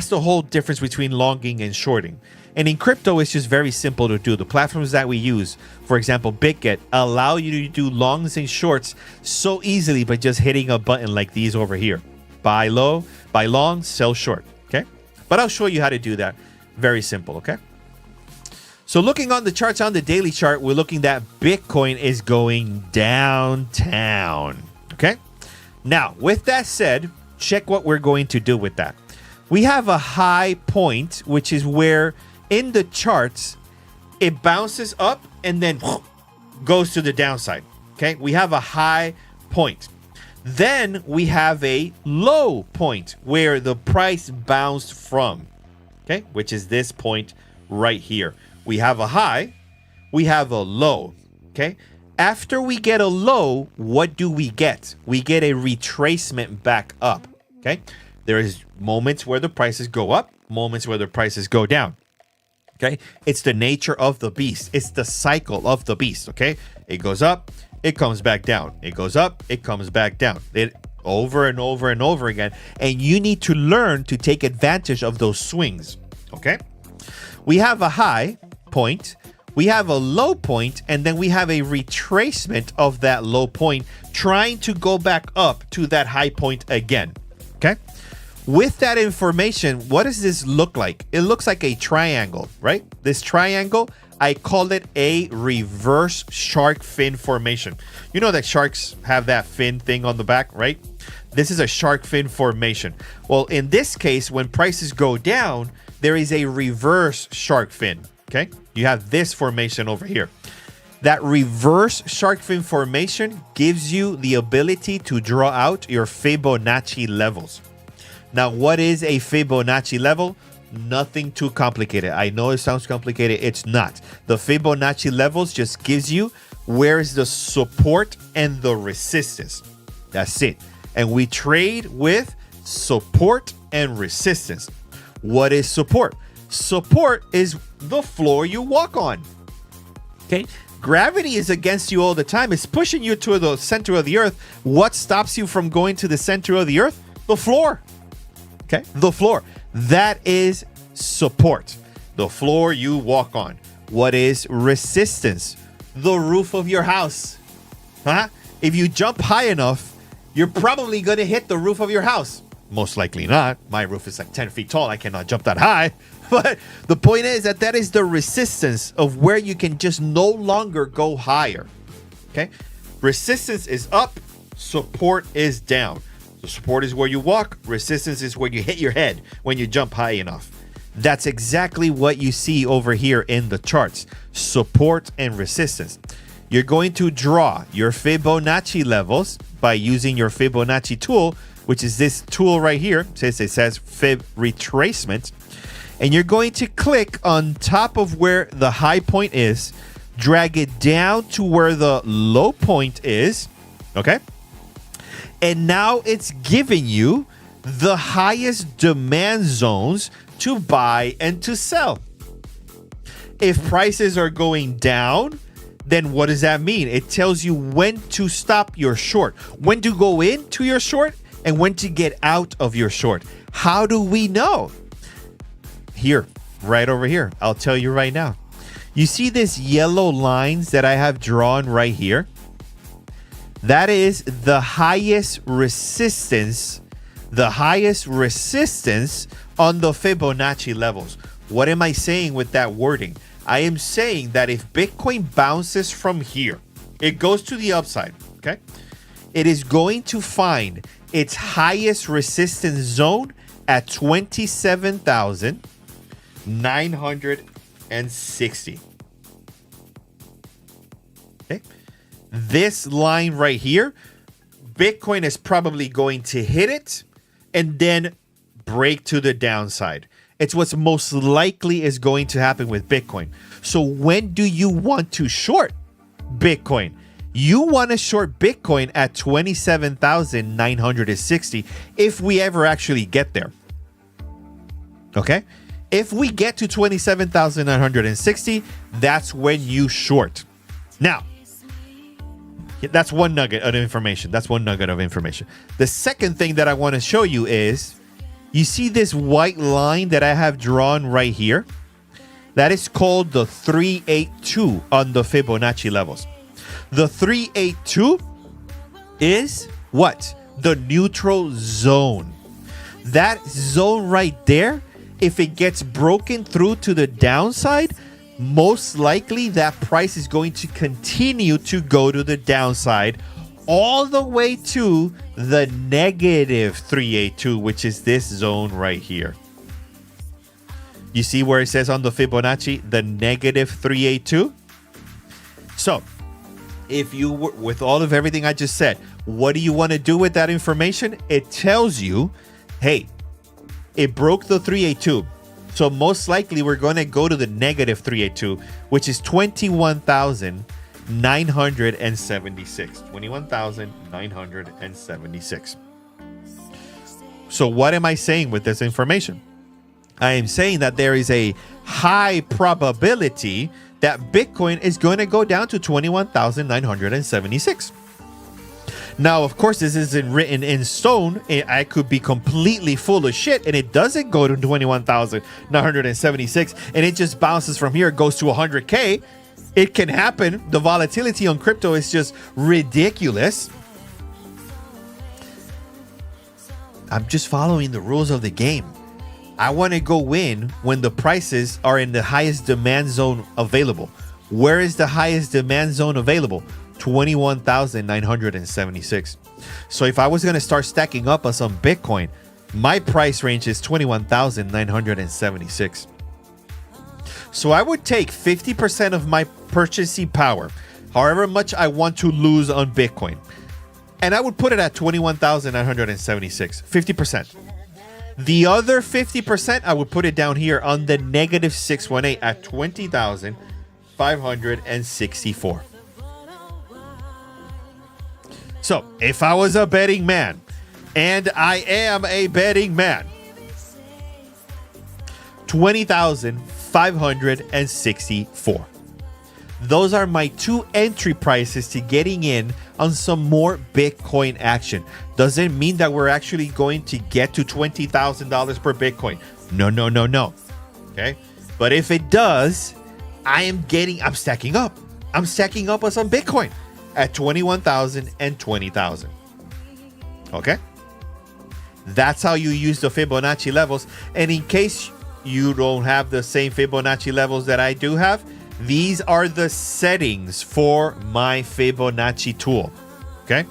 the whole difference between longing and shorting. And in crypto, it's just very simple to do. The platforms that we use, for example, BitGet, allow you to do longs and shorts so easily by just hitting a button like these over here. Buy low, buy long, sell short, okay? But I'll show you how to do that. Very simple, okay? So looking on the charts on the daily chart, we're looking that Bitcoin is going downtown, okay? Now, with that said, check what we're going to do with that. We have a high point, which is where in the charts, it bounces up and then goes to the downside. Okay, we have a high point. Then we have a low point where the price bounced from. Okay, which is this point right here. We have a high, we have a low. Okay, after we get a low, what do we get? We get a retracement back up. Okay, there is moments where the prices go up, moments where the prices go down. Okay, it's the nature of the beast. It's the cycle of the beast. Okay, it goes up, it comes back down. It goes up, it comes back down. It over and over and over again. And you need to learn to take advantage of those swings. Okay, we have a high point, we have a low point, and then we have a retracement of that low point, trying to go back up to that high point again. Okay. With that information, what does this look like? It looks like a triangle, right? This triangle, I call it a reverse shark fin formation. You know that sharks have that fin thing on the back, right? This is a shark fin formation. Well, in this case, when prices go down, there is a reverse shark fin. Okay, you have this formation over here. That reverse shark fin formation gives you the ability to draw out your Fibonacci levels. Now, what is a Fibonacci level? Nothing too complicated. I know it sounds complicated. It's not. The Fibonacci levels just gives you where is the support and the resistance. That's it. And we trade with support and resistance. What is support? Support is the floor you walk on. Okay? Gravity is against you all the time. It's pushing you to the center of the earth. What stops you from going to the center of the earth? The floor. Okay? The floor. That is support. The floor you walk on. What is resistance? The roof of your house. Huh? If you jump high enough, you're probably going to hit the roof of your house. Most likely not. My roof is like 10 feet tall. I cannot jump that high. But the point is that is the resistance of where you can just no longer go higher. Okay? Resistance is up. Support is down. So support is where you walk. Resistance is where you hit your head when you jump high enough. That's exactly what you see over here in the charts. Support and resistance. You're going to draw your Fibonacci levels by using your Fibonacci tool, which is this tool right here. It says Fib retracement. And you're going to click on top of where the high point is, drag it down to where the low point is. Okay? And now it's giving you the highest demand zones to buy and to sell. If prices are going down, then what does that mean? It tells you when to stop your short, when to go into your short, and when to get out of your short. How do we know? Here, right over here. I'll tell you right now. You see this yellow lines that I have drawn right here? That is the highest resistance on the Fibonacci levels. What am I saying with that wording? I am saying that if Bitcoin bounces from here, it goes to the upside, okay? It is going to find its highest resistance zone at 27,960. Okay? This line right here, Bitcoin is probably going to hit it and then break to the downside. It's what's most likely is going to happen with Bitcoin. So when do you want to short Bitcoin? You want to short Bitcoin at 27,960 if we ever actually get there. Okay? If we get to 27,960, that's when you short. Now, that's one nugget of information. The second thing that I want to show you is, you see this white line that I have drawn right here? That is called the 382 on the Fibonacci levels. The 382 is what? The neutral zone. That zone right there, if it gets broken through to the downside, most likely that price is going to continue to go to the downside all the way to the negative 382, which is this zone right here. You see where it says on the Fibonacci, the negative 382? So, if you were, with all of everything I just said, what do you want to do with that information? It tells you, hey, it broke the 382. So most likely we're going to go to the negative 382, which is 21,976. 21,976. So what am I saying with this information? I am saying that there is a high probability that Bitcoin is going to go down to 21,976. Now, of course, this isn't written in stone. I could be completely full of shit and it doesn't go to 21,976 and it just bounces from here, goes to 100K. It can happen. The volatility on crypto is just ridiculous. I'm just following the rules of the game. I want to go in when the prices are in the highest demand zone available. Where is the highest demand zone available? 21,976. So if I was going to start stacking up on some Bitcoin, My price range is 21,976. So I would take 50% of my purchasing power, however much I want to lose on Bitcoin, and I would put it at 21,976, 50%. The other 50%, I would put it down here on the negative 618 at 20,564. So if I was a betting man, and I am a betting man, 20,564. Those are my two entry prices to getting in on some more Bitcoin action. Doesn't mean that we're actually going to get to $20,000 per Bitcoin. No. Okay. But if it does, I'm stacking up. I'm stacking up on some Bitcoin at 21,000 and 20,000. Okay. That's how you use the Fibonacci levels. And in case you don't have the same Fibonacci levels that I do have, these are the settings for my Fibonacci tool. Okay.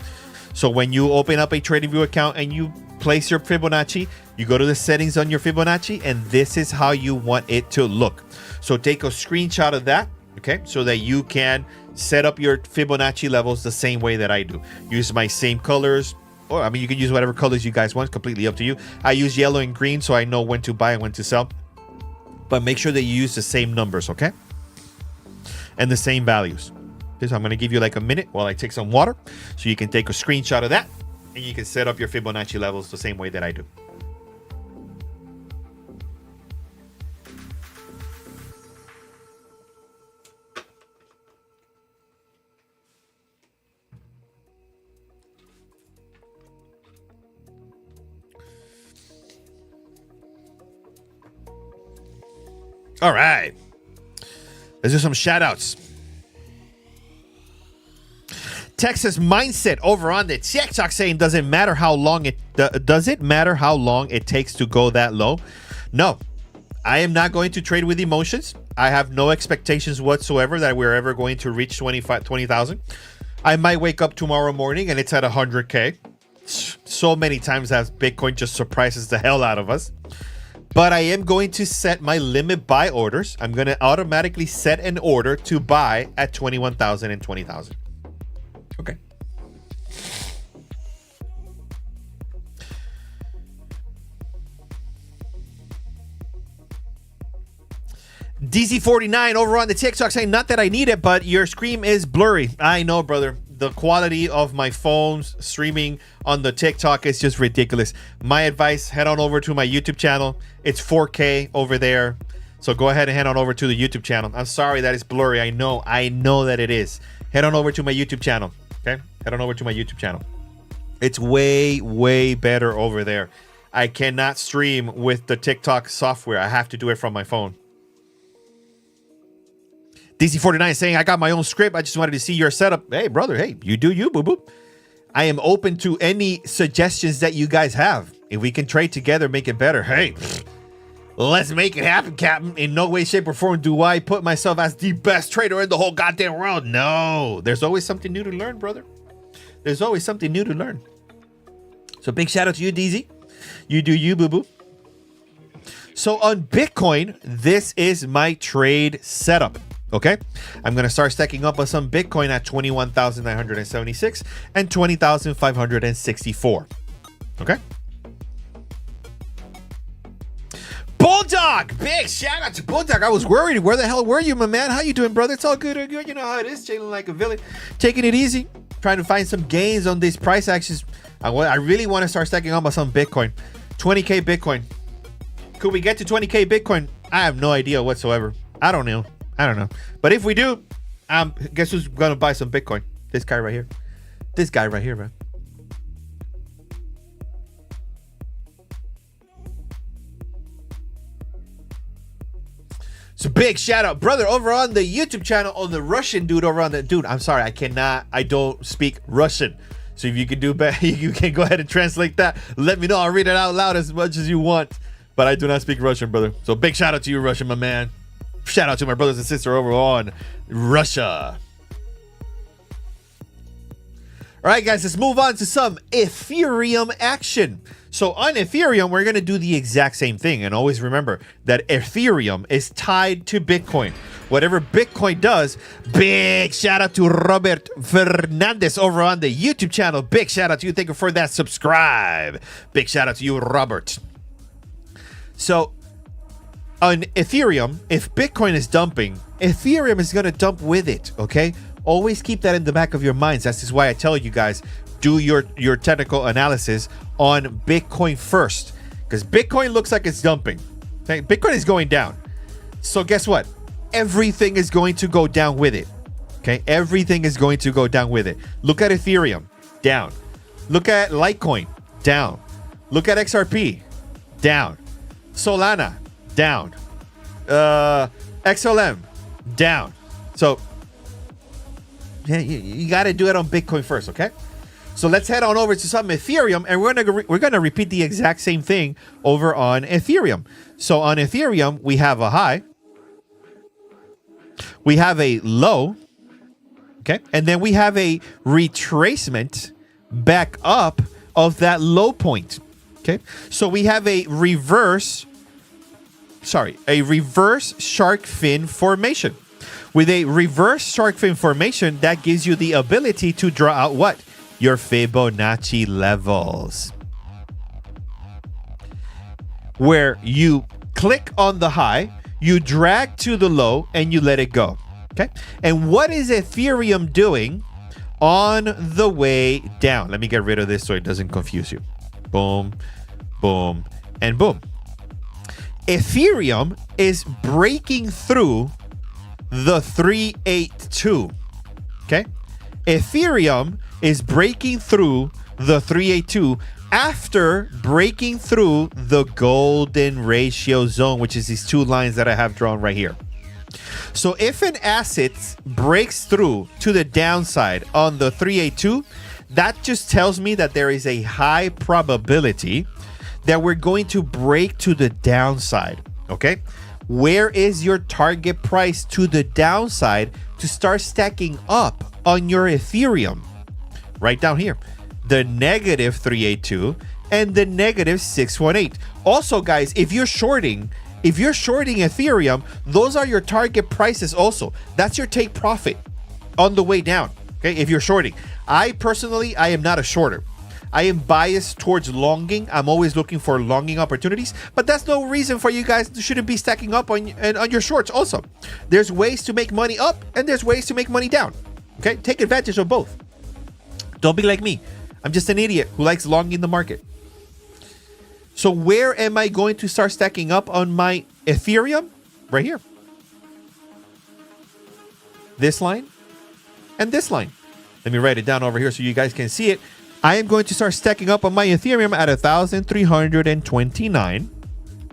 So when you open up a TradingView account and you place your Fibonacci, you go to the settings on your Fibonacci, and this is how you want it to look. So take a screenshot of that. Okay. So that you can set up your Fibonacci levels the same way that I do. Use my same colors. Or, I mean, you can use whatever colors you guys want. It's completely up to you. I use yellow and green so I know when to buy and when to sell. But make sure that you use the same numbers, okay? And the same values. Okay, so I'm going to give you like a minute while I take some water so you can take a screenshot of that and you can set up your Fibonacci levels the same way that I do. All right. Let's do some shout outs. Texas Mindset over on the TikTok saying, does it matter how long it takes to go that low? No, I am not going to trade with emotions. I have no expectations whatsoever that we're ever going to reach 20,000. I might wake up tomorrow morning and it's at 100K. So many times that Bitcoin just surprises the hell out of us. But I am going to set my limit buy orders. I'm going to automatically set an order to buy at 21,000 and 20,000. Okay. DZ49 over on the TikTok saying, not that I need it, but your screen is blurry. I know, brother. The quality of my phone's streaming on the TikTok is just ridiculous. My advice, head on over to my YouTube channel. It's 4K over there. So go ahead and head on over to the YouTube channel. I'm sorry that it's blurry. I know that it is. Head on over to my YouTube channel. Okay? Head on over to my YouTube channel. It's way, way better over there. I cannot stream with the TikTok software. I have to do it from my phone. DC49 saying, I got my own script. I just wanted to see your setup. Hey, brother. Hey, you do you, boo-boo. I am open to any suggestions that you guys have. If we can trade together, make it better. Hey, let's make it happen, Captain. In no way, shape, or form do I put myself as the best trader in the whole goddamn world. No, there's always something new to learn, brother. There's always something new to learn. So big shout out to you, DZ. You do you, boo-boo. So on Bitcoin, this is my trade setup. Okay, I'm going to start stacking up on some Bitcoin at 21,976 and 20,564. Okay. Bulldog, big shout out to Bulldog. I was worried. Where the hell were you, my man? How you doing, brother? It's all good. You know how it is, chilling like a villain, taking it easy, trying to find some gains on these price actions. I really want to start stacking up on some Bitcoin. 20K Bitcoin. Could we get to 20K Bitcoin? I have no idea whatsoever. I don't know. But if we do, guess who's gonna buy some Bitcoin? This guy right here. This guy right here, man. So big shout out, brother, over on the YouTube channel, on the Russian dude over on the dude. I'm sorry, I don't speak Russian. So if you can do better, you can go ahead and translate that. Let me know. I'll read it out loud as much as you want. But I do not speak Russian, brother. So big shout out to you, Russian, my man. Shout out to my brothers and sisters over on Russia. All right, guys, let's move on to some Ethereum action. So on Ethereum, we're going to do the exact same thing. And always remember that Ethereum is tied to Bitcoin. Whatever Bitcoin does, big shout out to Robert Fernandez over on the YouTube channel. Big shout out to you. Thank you for that subscribe. Big shout out to you, Robert. So on Ethereum, if Bitcoin is dumping, Ethereum is going to dump with it, okay? Always keep that in the back of your minds. That's just why I tell you guys, do your technical analysis on Bitcoin first, because Bitcoin looks like it's dumping. Okay? Bitcoin is going down. So guess what? Everything is going to go down with it. Okay? Everything is going to go down with it. Look at Ethereum, down. Look at Litecoin, down. Look at XRP, down. Solana, down. XLM, down. So yeah, you got to do it on Bitcoin first, okay? So let's head on over to some Ethereum, and we're gonna repeat the exact same thing over on Ethereum. So on Ethereum, we have a high, we have a low, okay, and then we have a retracement back up of that low point, okay. So we have a reverse shark fin formation. With a reverse shark fin formation, that gives you the ability to draw out what? Your Fibonacci levels. Where you click on the high, you drag to the low, and you let it go. Okay? And what is Ethereum doing on the way down? Let me get rid of this so it doesn't confuse you. Boom, boom, and boom. Ethereum is breaking through the 382. Okay? Ethereum is breaking through the 382 after breaking through the golden ratio zone, which is these two lines that I have drawn right here. So if an asset breaks through to the downside on the 382, that just tells me that there is a high probability that we're going to break to the downside. Okay? Where is your target price to the downside to start stacking up on your Ethereum? Right down here, the negative 382 and the negative 618. Also, guys, if you're shorting Ethereum, those are your target prices also. That's your take profit on the way down. Okay, if you're shorting. I personally am not a shorter. I am biased towards longing. I'm always looking for longing opportunities, but that's no reason for you guys to shouldn't be stacking up on your shorts also. There's ways to make money up and there's ways to make money down. Okay, take advantage of both. Don't be like me. I'm just an idiot who likes longing the market. So where am I going to start stacking up on my Ethereum? Right here. This line and this line. Let me write it down over here so you guys can see it. I am going to start stacking up on my Ethereum at 1,329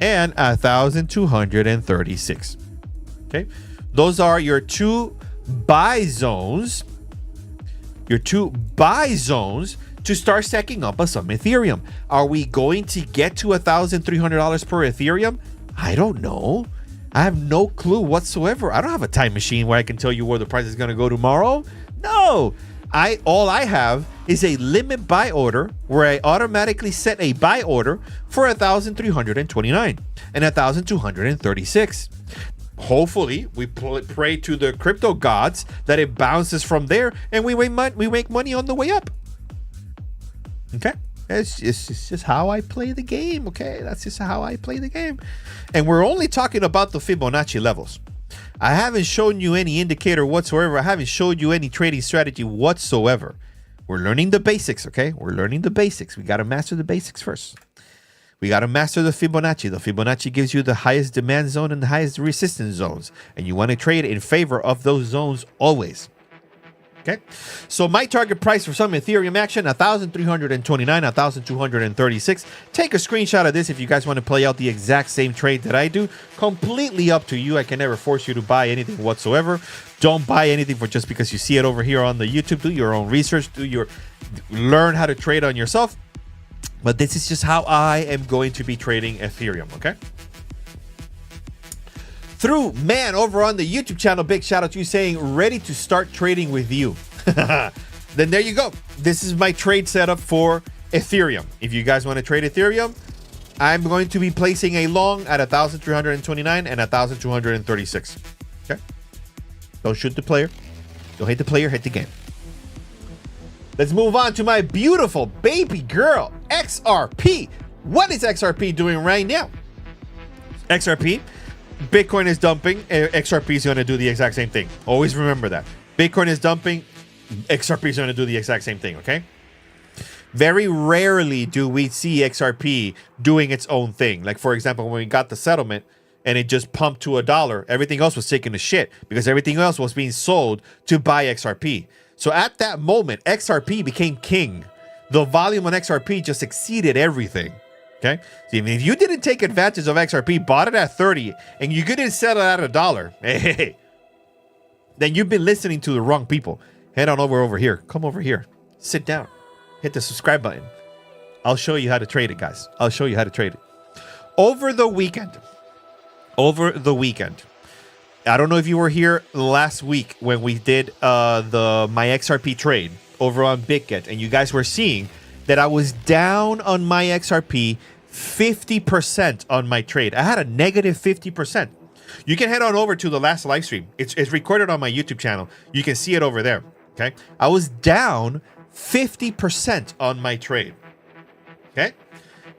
and 1,236. Okay. Those are your two buy zones. Your two buy zones to start stacking up on some Ethereum. Are we going to get to $1,300 per Ethereum? I don't know. I have no clue whatsoever. I don't have a time machine where I can tell you where the price is going to go tomorrow. No. All I have is a limit buy order where I automatically set a buy order for 1,329 and 1,236. Hopefully, we pray to the crypto gods that it bounces from there and we make money on the way up. Okay? It's just how I play the game, okay? That's just how I play the game. And we're only talking about the Fibonacci levels. I haven't shown you any indicator whatsoever. I haven't showed you any trading strategy whatsoever. We're learning the basics, okay? We're learning the basics. We got to master the basics first. We got to master the Fibonacci. The Fibonacci gives you the highest demand zone and the highest resistance zones. And you want to trade in favor of those zones always. Okay, so my target price for some Ethereum action, 1,329, 1,236. Take a screenshot of this if you guys want to play out the exact same trade that I do. Completely up to you. I can never force you to buy anything whatsoever. Don't buy anything for just because you see it over here on the YouTube. Do your own research. Learn how to trade on yourself. But this is just how I am going to be trading Ethereum, okay? Through man over on the YouTube channel, big shout out to you saying ready to start trading with you. then there you go. This is my trade setup for Ethereum. If you guys want to trade Ethereum, I'm going to be placing a long at 1,329 and 1,236. Okay. Don't shoot the player. Don't hit the player, hit the game. Let's move on to my beautiful baby girl, XRP. What is XRP doing right now? XRP, Bitcoin is dumping. XRP is going to do the exact same thing. Always remember that. Bitcoin is dumping. XRP is going to do the exact same thing, okay? Very rarely do we see XRP doing its own thing. Like, for example, when we got the settlement and it just pumped to $1, everything else was taking a shit because everything else was being sold to buy XRP. So at that moment, XRP became king. The volume on XRP just exceeded everything. Okay? So if you didn't take advantage of XRP, bought it at 30, and you couldn't sell it at $1, hey, then you've been listening to the wrong people. Head on over here. Come over here. Sit down. Hit the subscribe button. I'll show you how to trade it, guys. I'll show you how to trade it. Over the weekend, I don't know if you were here last week when we did my XRP trade over on BitGet, and you guys were seeing that I was down on my XRP 50% on my trade. I had a negative 50%. You can head on over to the last live stream. It's recorded on my YouTube channel. You can see it over there. Okay. I was down 50% on my trade. Okay.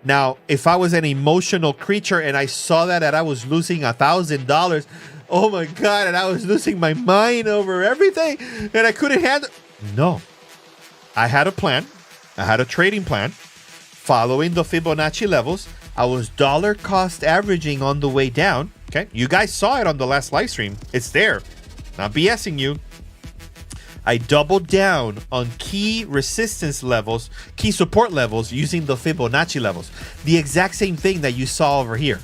Now, if I was an emotional creature and I saw that I was losing $1,000, oh my God, and I was losing my mind over everything and I couldn't handle. No, I had a plan. I had a trading plan following the Fibonacci levels. I was dollar cost averaging on the way down. Okay. You guys saw it on the last live stream. It's there. Not BSing you. I doubled down on key resistance levels, key support levels using the Fibonacci levels. The exact same thing that you saw over here.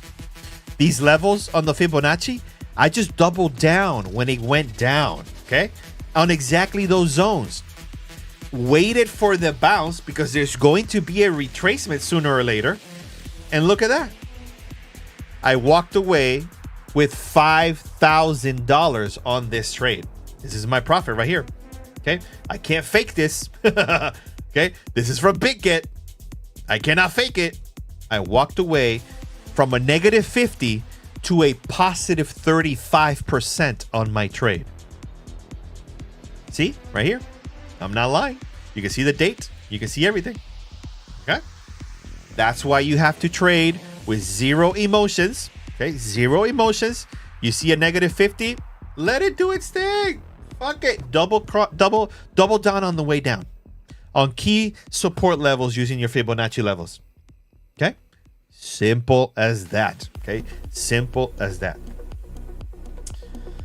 These levels on the Fibonacci, I just doubled down when it went down, okay? On exactly those zones. Waited for the bounce because there's going to be a retracement sooner or later. And look at that. I walked away with $5,000 on this trade. This is my profit right here. Okay, I can't fake this. Okay, this is from BitGet. I cannot fake it. I walked away from a negative 50 to a positive 35% on my trade. See, right here. I'm not lying. You can see the date. You can see everything. Okay, that's why you have to trade with zero emotions. Okay, zero emotions. You see a negative 50, let it do its thing. Fuck it. Double down on the way down on key support levels using your Fibonacci levels. Okay. Simple as that. Okay. Simple as that.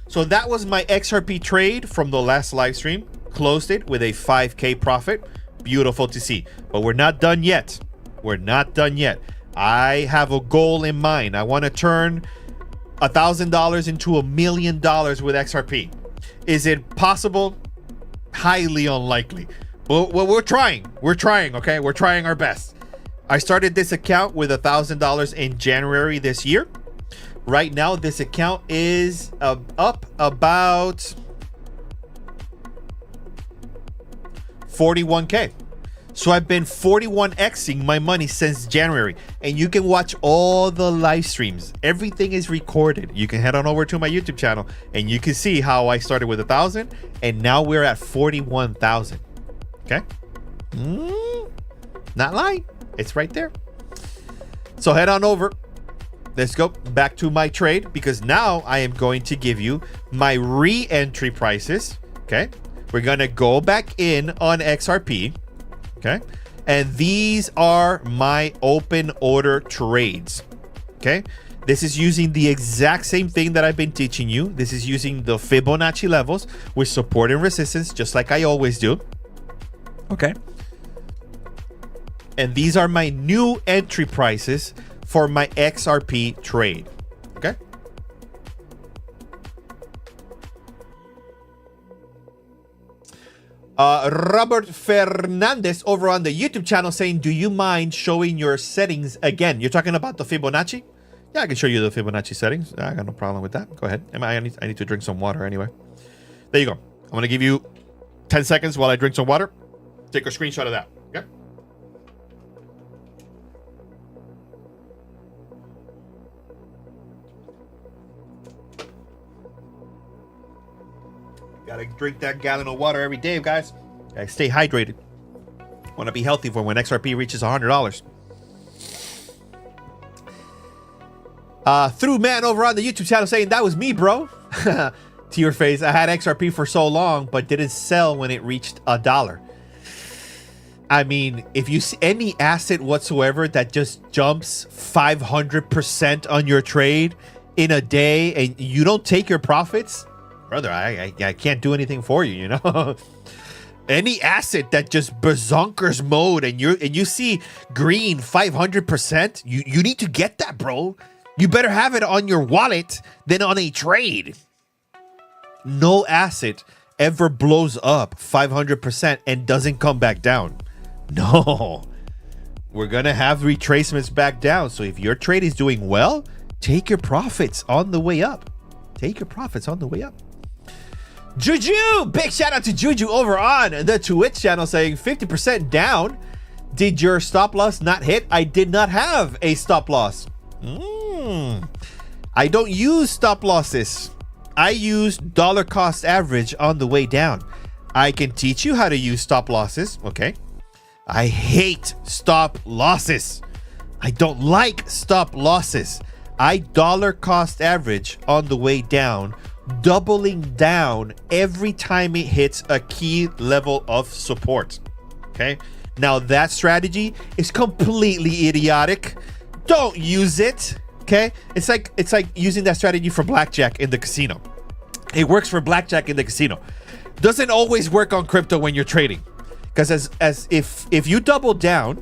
So that was my XRP trade from the last live stream. Closed it with a 5K profit. Beautiful to see. But we're not done yet. We're not done yet. I have a goal in mind. I want to turn $1,000 into $1 million with XRP. Is it possible? Highly unlikely. Well, we're trying. We're trying, okay? We're trying our best. I started this account with $1,000 in January this year. Right now, this account is up about 41K. So I've been 41xing my money since January, and you can watch all the live streams. Everything is recorded. You can head on over to my YouTube channel and you can see how I started with 1,000 and now we're at 41,000. Okay. Not lying. It's right there. So head on over. Let's go back to my trade because now I am going to give you my re-entry prices. Okay. We're going to go back in on XRP. Okay. And these are my open order trades. Okay. This is using the exact same thing that I've been teaching you. This is using the Fibonacci levels with support and resistance, just like I always do. Okay. And these are my new entry prices for my XRP trade. Okay. Robert Fernandez over on the YouTube channel saying, do you mind showing your settings again? You're talking about the Fibonacci? Yeah, I can show you the Fibonacci settings. I got no problem with that. Go ahead. I need to drink some water anyway. There you go. I'm going to give you 10 seconds while I drink some water. Take a screenshot of that. Okay. Gotta drink that gallon of water every day, guys. Gotta stay hydrated. Want to be healthy for when XRP reaches $100. Through man over on the YouTube channel saying that was me, bro. To your face. I had XRP for so long, but didn't sell when it reached $1. I mean, if you see any asset whatsoever that just jumps 500% on your trade in a day and you don't take your profits, brother, I can't do anything for you, you know? Any asset that just berserkers mode and you see green 500%, you need to get that, bro. You better have it on your wallet than on a trade. No asset ever blows up 500% and doesn't come back down. No. We're going to have retracements back down. So if your trade is doing well, take your profits on the way up. Take your profits on the way up. Juju, big shout out to Juju over on the Twitch channel saying 50% down. Did your stop loss not hit? I did not have a stop loss. I don't use stop losses. I use dollar cost average on the way down. I can teach you how to use stop losses. Okay. I hate stop losses. I don't like stop losses. I dollar cost average on the way down, doubling down every time it hits a key level of support. Okay. Now that strategy is completely idiotic. Don't use it. Okay. It's like using that strategy for blackjack in the casino. It works for blackjack in the casino. Doesn't always work on crypto when you're trading. Because as if you double down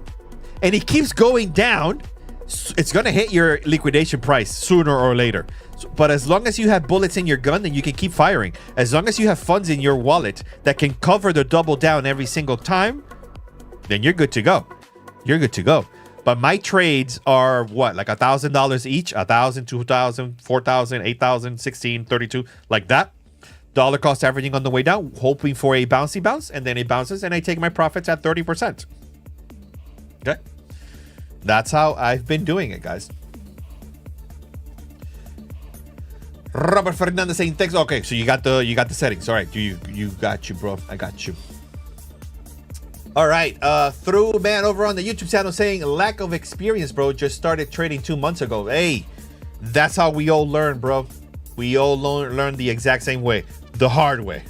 and it keeps going down, it's going to hit your liquidation price sooner or later. But as long as you have bullets in your gun, then you can keep firing. As long as you have funds in your wallet that can cover the double down every single time, then you're good to go. You're good to go. But my trades are what? Like $1,000 each? 1,000, 2,000, 4,000, 8,000, 16, 32, like that. Dollar cost averaging on the way down, hoping for a bouncy bounce, and then it bounces, and I take my profits at 30%. Okay, that's how I've been doing it, guys. Robert Fernandez saying thanks. Okay, so you got the settings. All right, you got you, bro. I got you. All right, through man over on the YouTube channel saying lack of experience, bro. Just started trading 2 months ago. Hey, that's how we all learn, bro. We all learn the exact same way, the hard way.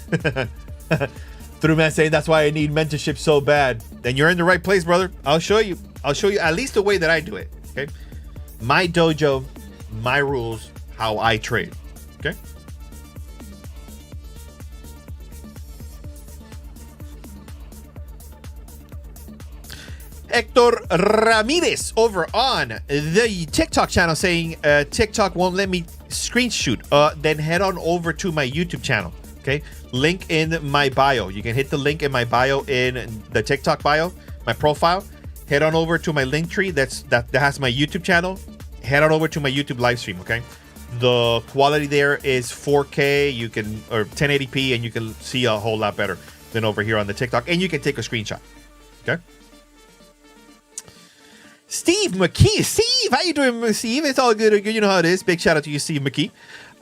Through man saying that's why I need mentorship so bad. Then you're in the right place, brother. I'll show you at least the way that I do it. Okay, my dojo, my rules, how I trade. Okay. Hector Ramirez over on the TikTok channel saying TikTok won't let me screenshot. Then head on over to my YouTube channel. Okay, link in my bio. You can hit the link in my bio in the TikTok bio, my profile. Head on over to my link tree that has my YouTube channel. Head on over to my YouTube live stream. Okay, the quality there is 4K. You can or 1080p, and you can see a whole lot better than over here on the TikTok. And you can take a screenshot. Okay. Steve McKee. Steve, how you doing, Steve? It's all good. You know how it is. Big shout out to you, Steve McKee.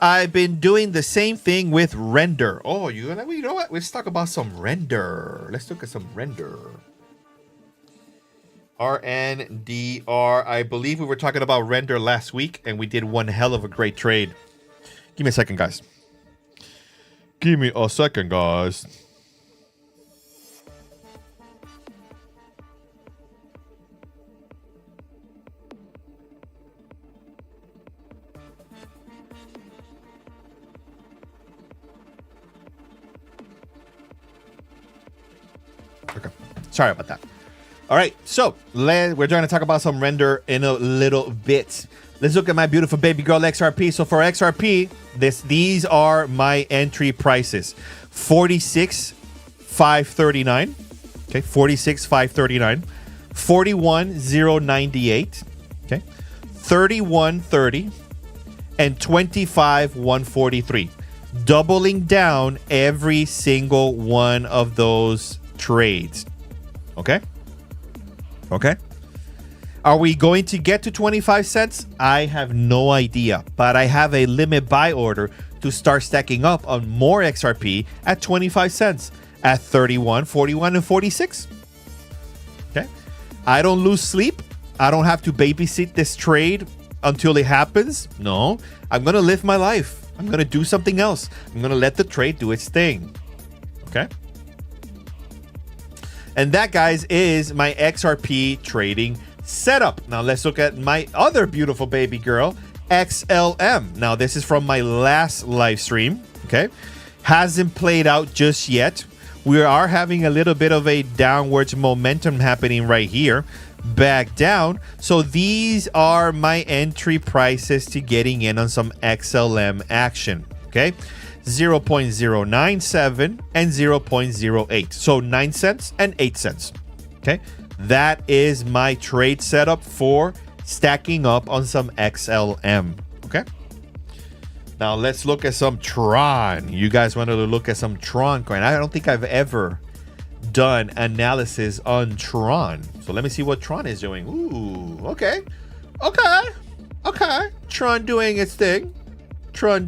I've been doing the same thing with render. Oh, you know what? Let's talk about some render. Let's look at some render. RNDR. I believe we were talking about render last week, and we did one hell of a great trade. Give me a second, guys. Give me a second, guys. Okay. Sorry about that. All right, so we're going to talk about some render in a little bit. Let's look at my beautiful baby girl XRP. So for XRP, these are my entry prices. 46,539. Okay, 46,539. 41,098. Okay, 31,30 and 25,143. doubling down every single one of those trades. Okay? Okay? Are we going to get to 25 cents? I have no idea, but I have a limit buy order to start stacking up on more XRP at 25 cents at 31, 41, and 46. Okay? I don't lose sleep. I don't have to babysit this trade until it happens. No, I'm going to live my life. I'm going to do something else. I'm going to let the trade do its thing. Okay? And that, guys, is my XRP trading setup. Now, let's look at my other beautiful baby girl, XLM. Now, this is from my last live stream. Okay? Hasn't played out just yet. We are having a little bit of a downwards momentum happening right here. Back down. So these are my entry prices to getting in on some XLM action. Okay, 0.097 and 0.08. So 9 cents and 8 cents. Okay, that is my trade setup for stacking up on some XLM. Okay, now let's look at some Tron. You guys wanted to look at some Tron coin. I don't think I've ever done analysis on Tron. So let me see what Tron is doing. Ooh, okay. Tron doing its thing. Tron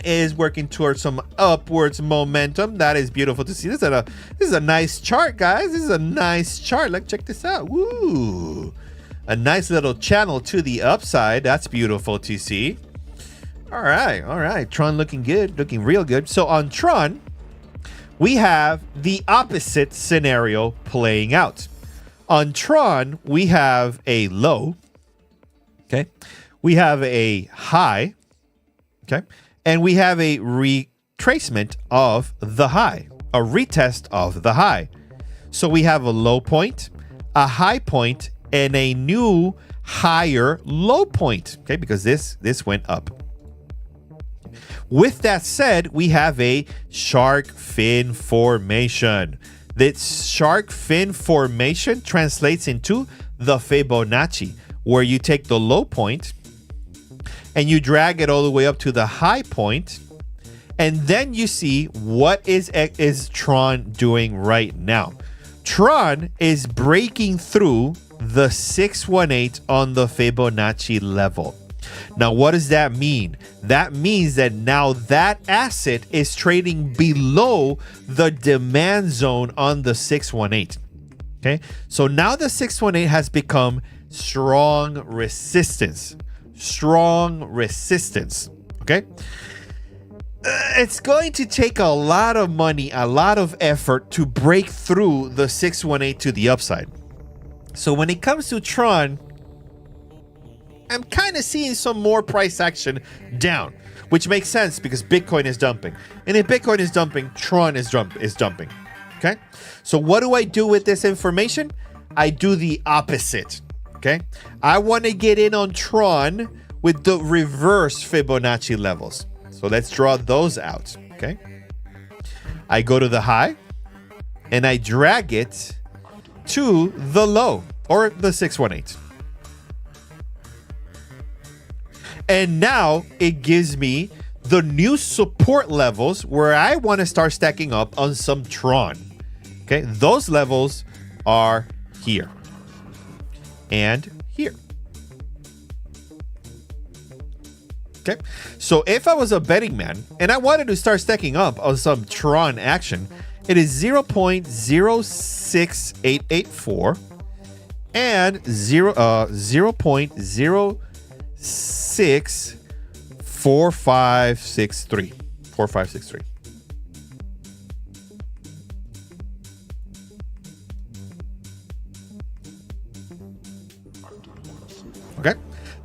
is working towards some upwards momentum. That is beautiful to see. This is a nice chart, guys. This is a nice chart. Like, check this out. Woo. A nice little channel to the upside. That's beautiful to see. All right. Tron looking good, looking real good. So on Tron, we have the opposite scenario playing out. On Tron, we have a low. Okay. We have a high. Okay. And we have a retracement of the high, a retest of the high. So we have a low point, a high point, and a new higher low point. Okay. Because this went up. With that said, we have a shark fin formation. This shark fin formation translates into the Fibonacci, where you take the low point and you drag it all the way up to the high point, and then you see what is Tron doing right now. Tron is breaking through the 618 on the Fibonacci level. Now, what does that mean? That means that now that asset is trading below the demand zone on the 618. Okay, so now the 618 has become strong resistance. Okay, it's going to take a lot of money, a lot of effort to break through the 618 to the upside. So when it comes to Tron, I'm kind of seeing some more price action down, which makes sense because Bitcoin is dumping. And if Bitcoin is dumping, Tron is dumping. Okay? So what do I do with this information? I do the opposite. Okay? I want to get in on Tron with the reverse Fibonacci levels. So let's draw those out. Okay? I go to the high and I drag it to the low or the 618. And now it gives me the new support levels where I want to start stacking up on some Tron. Okay, those levels are here and here. Okay, so if I was a betting man and I wanted to start stacking up on some Tron action, it is 0.06884 and 0.064563. 4563. Okay.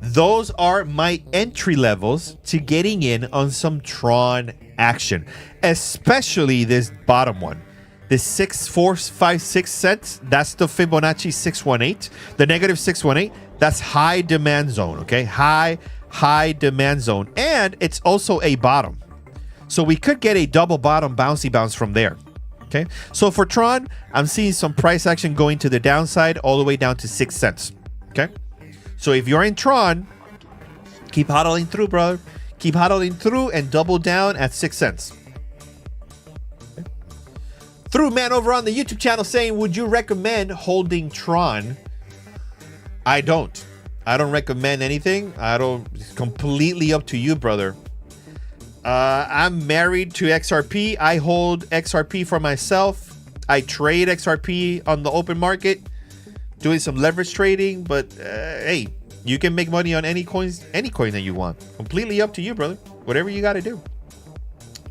Those are my entry levels to getting in on some Tron action, especially this bottom one. This 6.456 cents, that's the Fibonacci 618, the negative 618, that's high demand zone, okay? High demand zone. And it's also a bottom. So we could get a double bottom bouncy bounce from there. Okay. So for Tron, I'm seeing some price action going to the downside all the way down to 6 cents. Okay. So if you're in Tron, keep hodling through, brother. Keep hodling through and double down at 6 cents. Okay. Through man over on the YouTube channel saying, would you recommend holding Tron? I don't recommend anything. It's completely up to you, brother. I'm married to XRP. I hold XRP for myself. I trade XRP on the open market, doing some leverage trading. But hey, you can make money on any coin that you want. Completely up to you, brother. Whatever you got to do.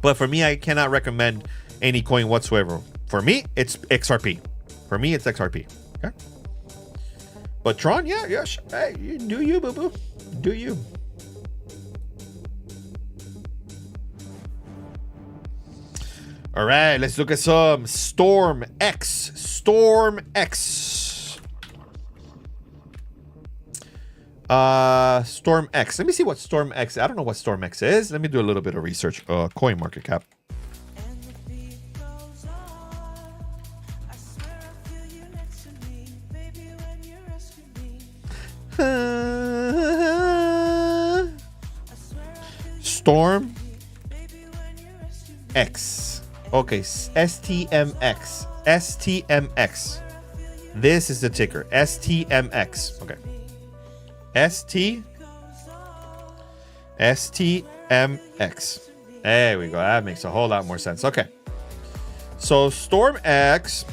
But for me, I cannot recommend any coin whatsoever. For me, it's XRP. For me, it's XRP. Okay. But Tron, yeah. Hey, you do you, boo boo. Do you? All right, let's look at some Storm X. Storm X. Storm X. Let me see what Storm X. I don't know what Storm X is. Let me do a little bit of research. Coin market cap. Storm X. Okay, STMX. STMX. This is the ticker. STMX. Okay. STMX. There we go. That makes a whole lot more sense. Okay. So Storm X.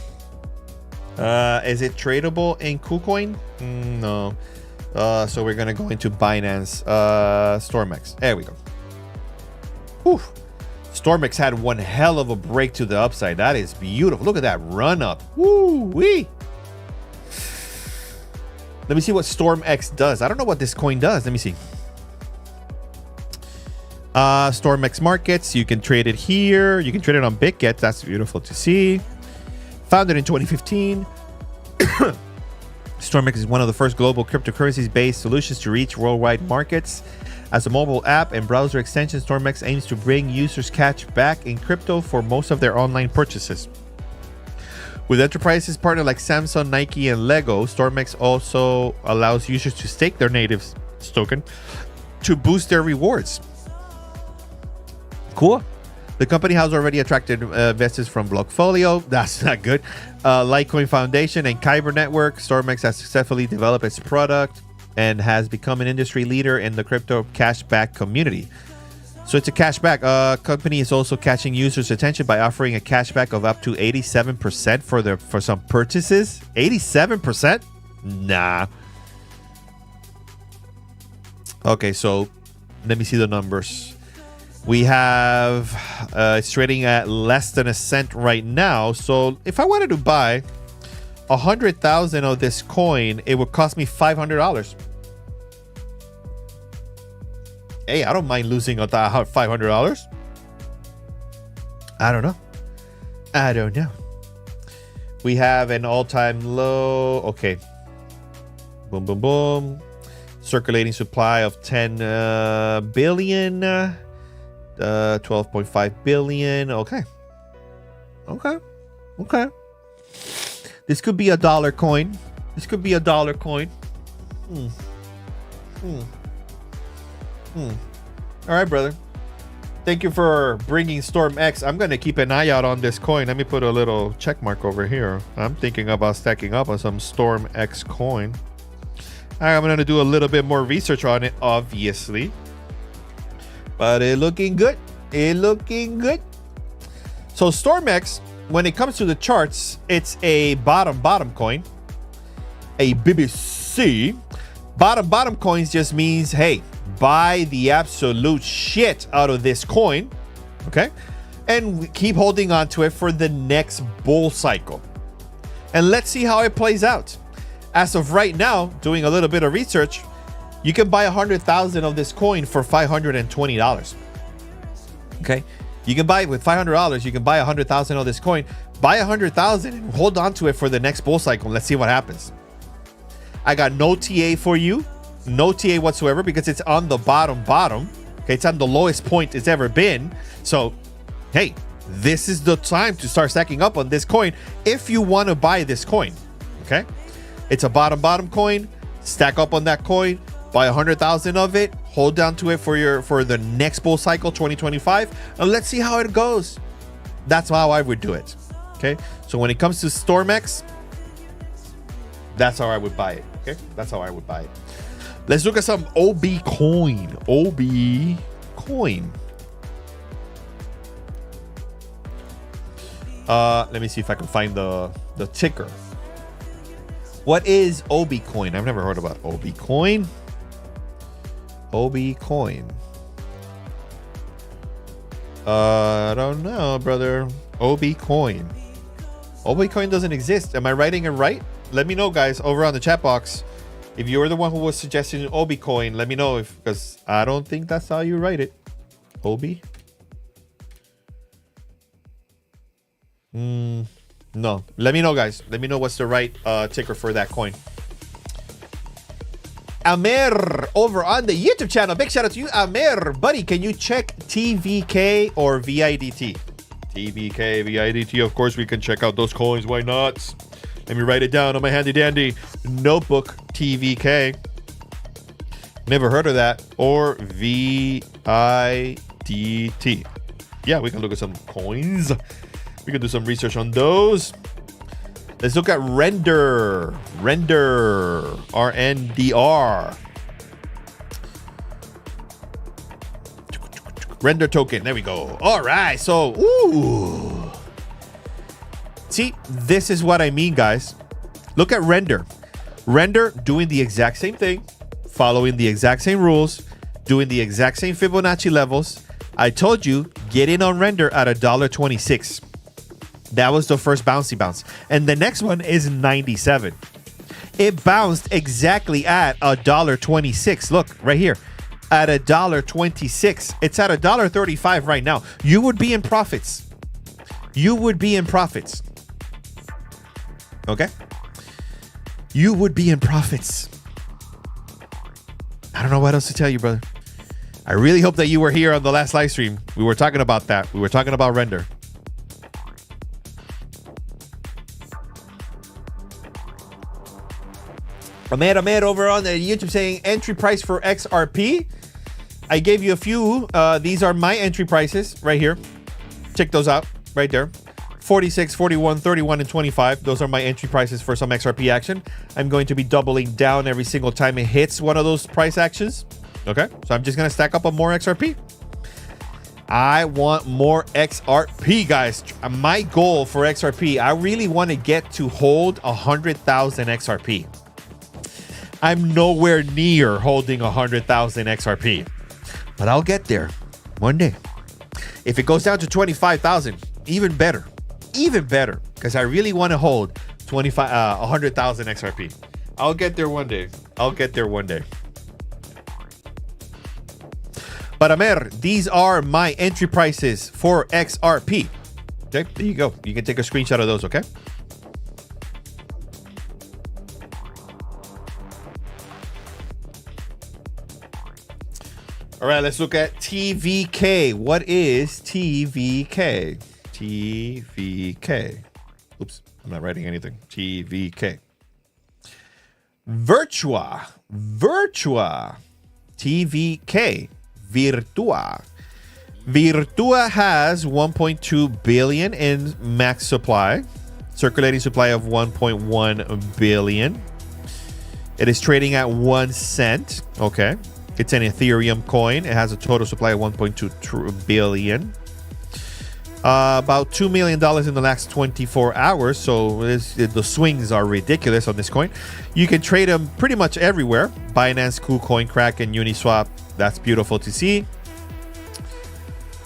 Is it tradable in KuCoin? No. So we're gonna go into Binance. StormX. There we go. Whew. StormX had one hell of a break to the upside. That is beautiful. Look at that run up. Woo wee. Let me see what StormX does. I don't know what this coin does. Let me see. StormX markets. You can trade it here. You can trade it on BitGet. That's beautiful to see. Founded in 2015. StormX is one of the first global cryptocurrencies-based solutions to reach worldwide markets. As a mobile app and browser extension, StormX aims to bring users cash back in crypto for most of their online purchases. With enterprises partnered like Samsung, Nike, and Lego, StormX also allows users to stake their native token to boost their rewards. Cool. The company has already attracted investors from Blockfolio. That's not good. Litecoin Foundation and Kyber Network. StormX has successfully developed its product and has become an industry leader in the crypto cashback community. So it's a cashback. Company is also catching users' attention by offering a cashback of up to 87% for some purchases. 87%? Nah. Okay, so let me see the numbers. We have it's trading at less than a cent right now. So if I wanted to buy 100,000 of this coin, it would cost me $500. Hey, I don't mind losing $500. I don't know. We have an all-time low. Okay. Boom, boom, boom. Circulating supply of 10 billion. 12.5 billion. Okay. This could be a dollar coin. All right, brother. Thank you for bringing Storm X. I'm going to keep an eye out on this coin. Let me put a little check mark over here. I'm thinking about stacking up on some Storm X coin. I'm going to do a little bit more research on it, obviously. But it looking good. So StormX, when it comes to the charts, it's a bottom coin. A BBC. Bottom coins just means, hey, buy the absolute shit out of this coin. Okay? And we keep holding on to it for the next bull cycle. And let's see how it plays out. As of right now, doing a little bit of research, you can buy 100,000 of this coin for $520. Okay, you can buy it with $500. You can buy 100,000 of this coin. Buy 100,000 and hold on to it for the next bull cycle. Let's see what happens. I got no TA for you, no TA whatsoever, because it's on the bottom. Okay, it's on the lowest point it's ever been. So, hey, this is the time to start stacking up on this coin if you want to buy this coin. Okay, it's a bottom coin. Stack up on that coin. Buy 100,000 of it, hold down to it for the next bull cycle 2025, and let's see how it goes. That's how I would do it. Okay, so when it comes to Stormex, that's how I would buy it. Okay, that's how I would buy it. Let's look at some OB coin. OB coin. Let me see if I can find the ticker. What is OB coin? I've never heard about OB coin. OB coin. I don't know, brother. OB coin. OB coin doesn't exist. Am I writing it right? Let me know, guys, over on the chat box. If you're the one who was suggesting OB coin, let me know, because I don't think that's how you write it. OB? No. Let me know, guys. Let me know what's the right ticker for that coin. Amir over on the YouTube channel. Big shout out to you, Amir. Buddy, can you check TVK or VIDT? TVK, VIDT. Of course, we can check out those coins. Why not? Let me write it down on my handy dandy notebook. TVK. Never heard of that. Or VIDT. Yeah, we can look at some coins. We can do some research on those. Let's look at Render. Render. RNDR. Render token. There we go. All right. So, ooh. See, this is what I mean, guys. Look at Render. Render doing the exact same thing, following the exact same rules, doing the exact same Fibonacci levels. I told you, get in on Render at $1.26. That was the first bouncy bounce. And the next one is 97. It bounced exactly at $1.26. Look, right here. At $1.26. It's at $1.35 right now. You would be in profits. You would be in profits. Okay? You would be in profits. I don't know what else to tell you, brother. I really hope that you were here on the last live stream. We were talking about that. We were talking about Render. Ahmed over on the YouTube saying entry price for XRP. I gave you a few. These are my entry prices right here. Check those out right there. 46, 41, 31, and 25. Those are my entry prices for some XRP action. I'm going to be doubling down every single time it hits one of those price actions. Okay, so I'm just going to stack up on more XRP. I want more XRP, guys. My goal for XRP, I really want to get to hold 100,000 XRP. I'm nowhere near holding 100,000 XRP, but I'll get there one day. If it goes down to 25,000, even better, because I really want to hold 100,000 XRP. I'll get there one day. I'll get there one day. But Amer, these are my entry prices for XRP. Okay, there you go. You can take a screenshot of those, okay? All right, let's look at TVK. What is TVK? TVK. Oops, I'm not writing anything. TVK. Virtua. TVK. Virtua. Virtua has 1.2 billion in max supply. Circulating supply of 1.1 billion. It is trading at 1 cent. Okay. It's an Ethereum coin. It has a total supply of 1.2 billion. About $2 million in the last 24 hours. So the swings are ridiculous on this coin. You can trade them pretty much everywhere. Binance, KuCoin, Kraken, Uniswap. That's beautiful to see.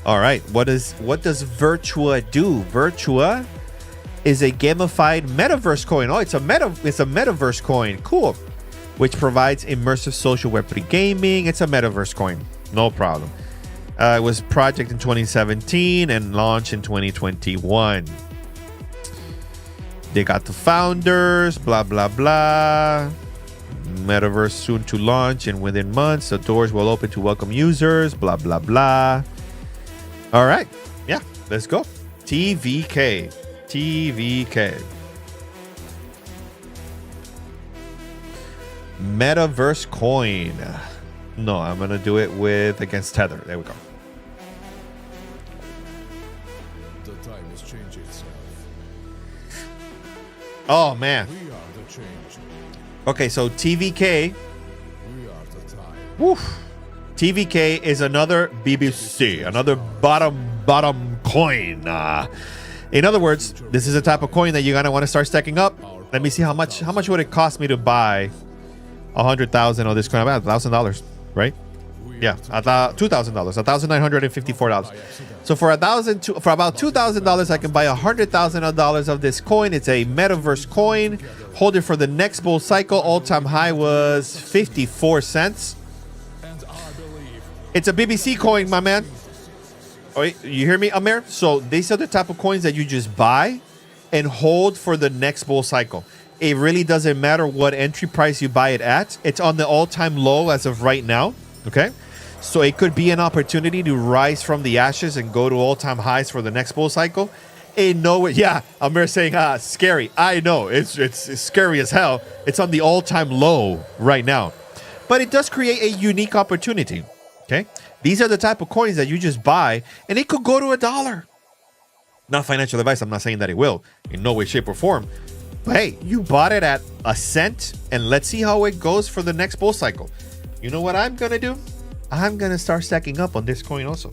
All right. What does Virtua do? Virtua is a gamified metaverse coin. Oh, it's a metaverse coin. Cool. Which provides immersive social Web3 gaming. It's a metaverse coin. No problem. It was project in 2017 and launched in 2021. They got the founders, blah, blah, blah. Metaverse soon to launch, and within months, the doors will open to welcome users, blah, blah, blah. All right. Yeah, let's go. TVK. Metaverse coin. No, I'm going to do it with against Tether. There we go. The time has changed itself. Oh, man. We are the change. Okay, so TVK. We are the time. Woof. TVK is another BBC, another bottom coin. In other words, this is a type of coin that you're gonna want to start stacking up. Let me see how much would it cost me to buy 100,000 of this coin. About $1,000, right? Yeah, $2,000, $1,954. So for about $2,000, I can buy $100,000 of this coin. It's a metaverse coin. Hold it for the next bull cycle. All-time high was 54 cents. It's a BBC coin, my man. Oh, you hear me, Amer? So these are the type of coins that you just buy and hold for the next bull cycle. It really doesn't matter what entry price you buy it at. It's on the all-time low as of right now, okay? So it could be an opportunity to rise from the ashes and go to all-time highs for the next bull cycle. Yeah, Amer saying, scary. I know, it's scary as hell. It's on the all-time low right now. But it does create a unique opportunity. Okay, these are the type of coins that you just buy, and it could go to $1. Not financial advice. I'm not saying that it will, in no way, shape, or form. But hey, you bought it at a cent, and let's see how it goes for the next bull cycle. You know what I'm gonna do? I'm gonna start stacking up on this coin also.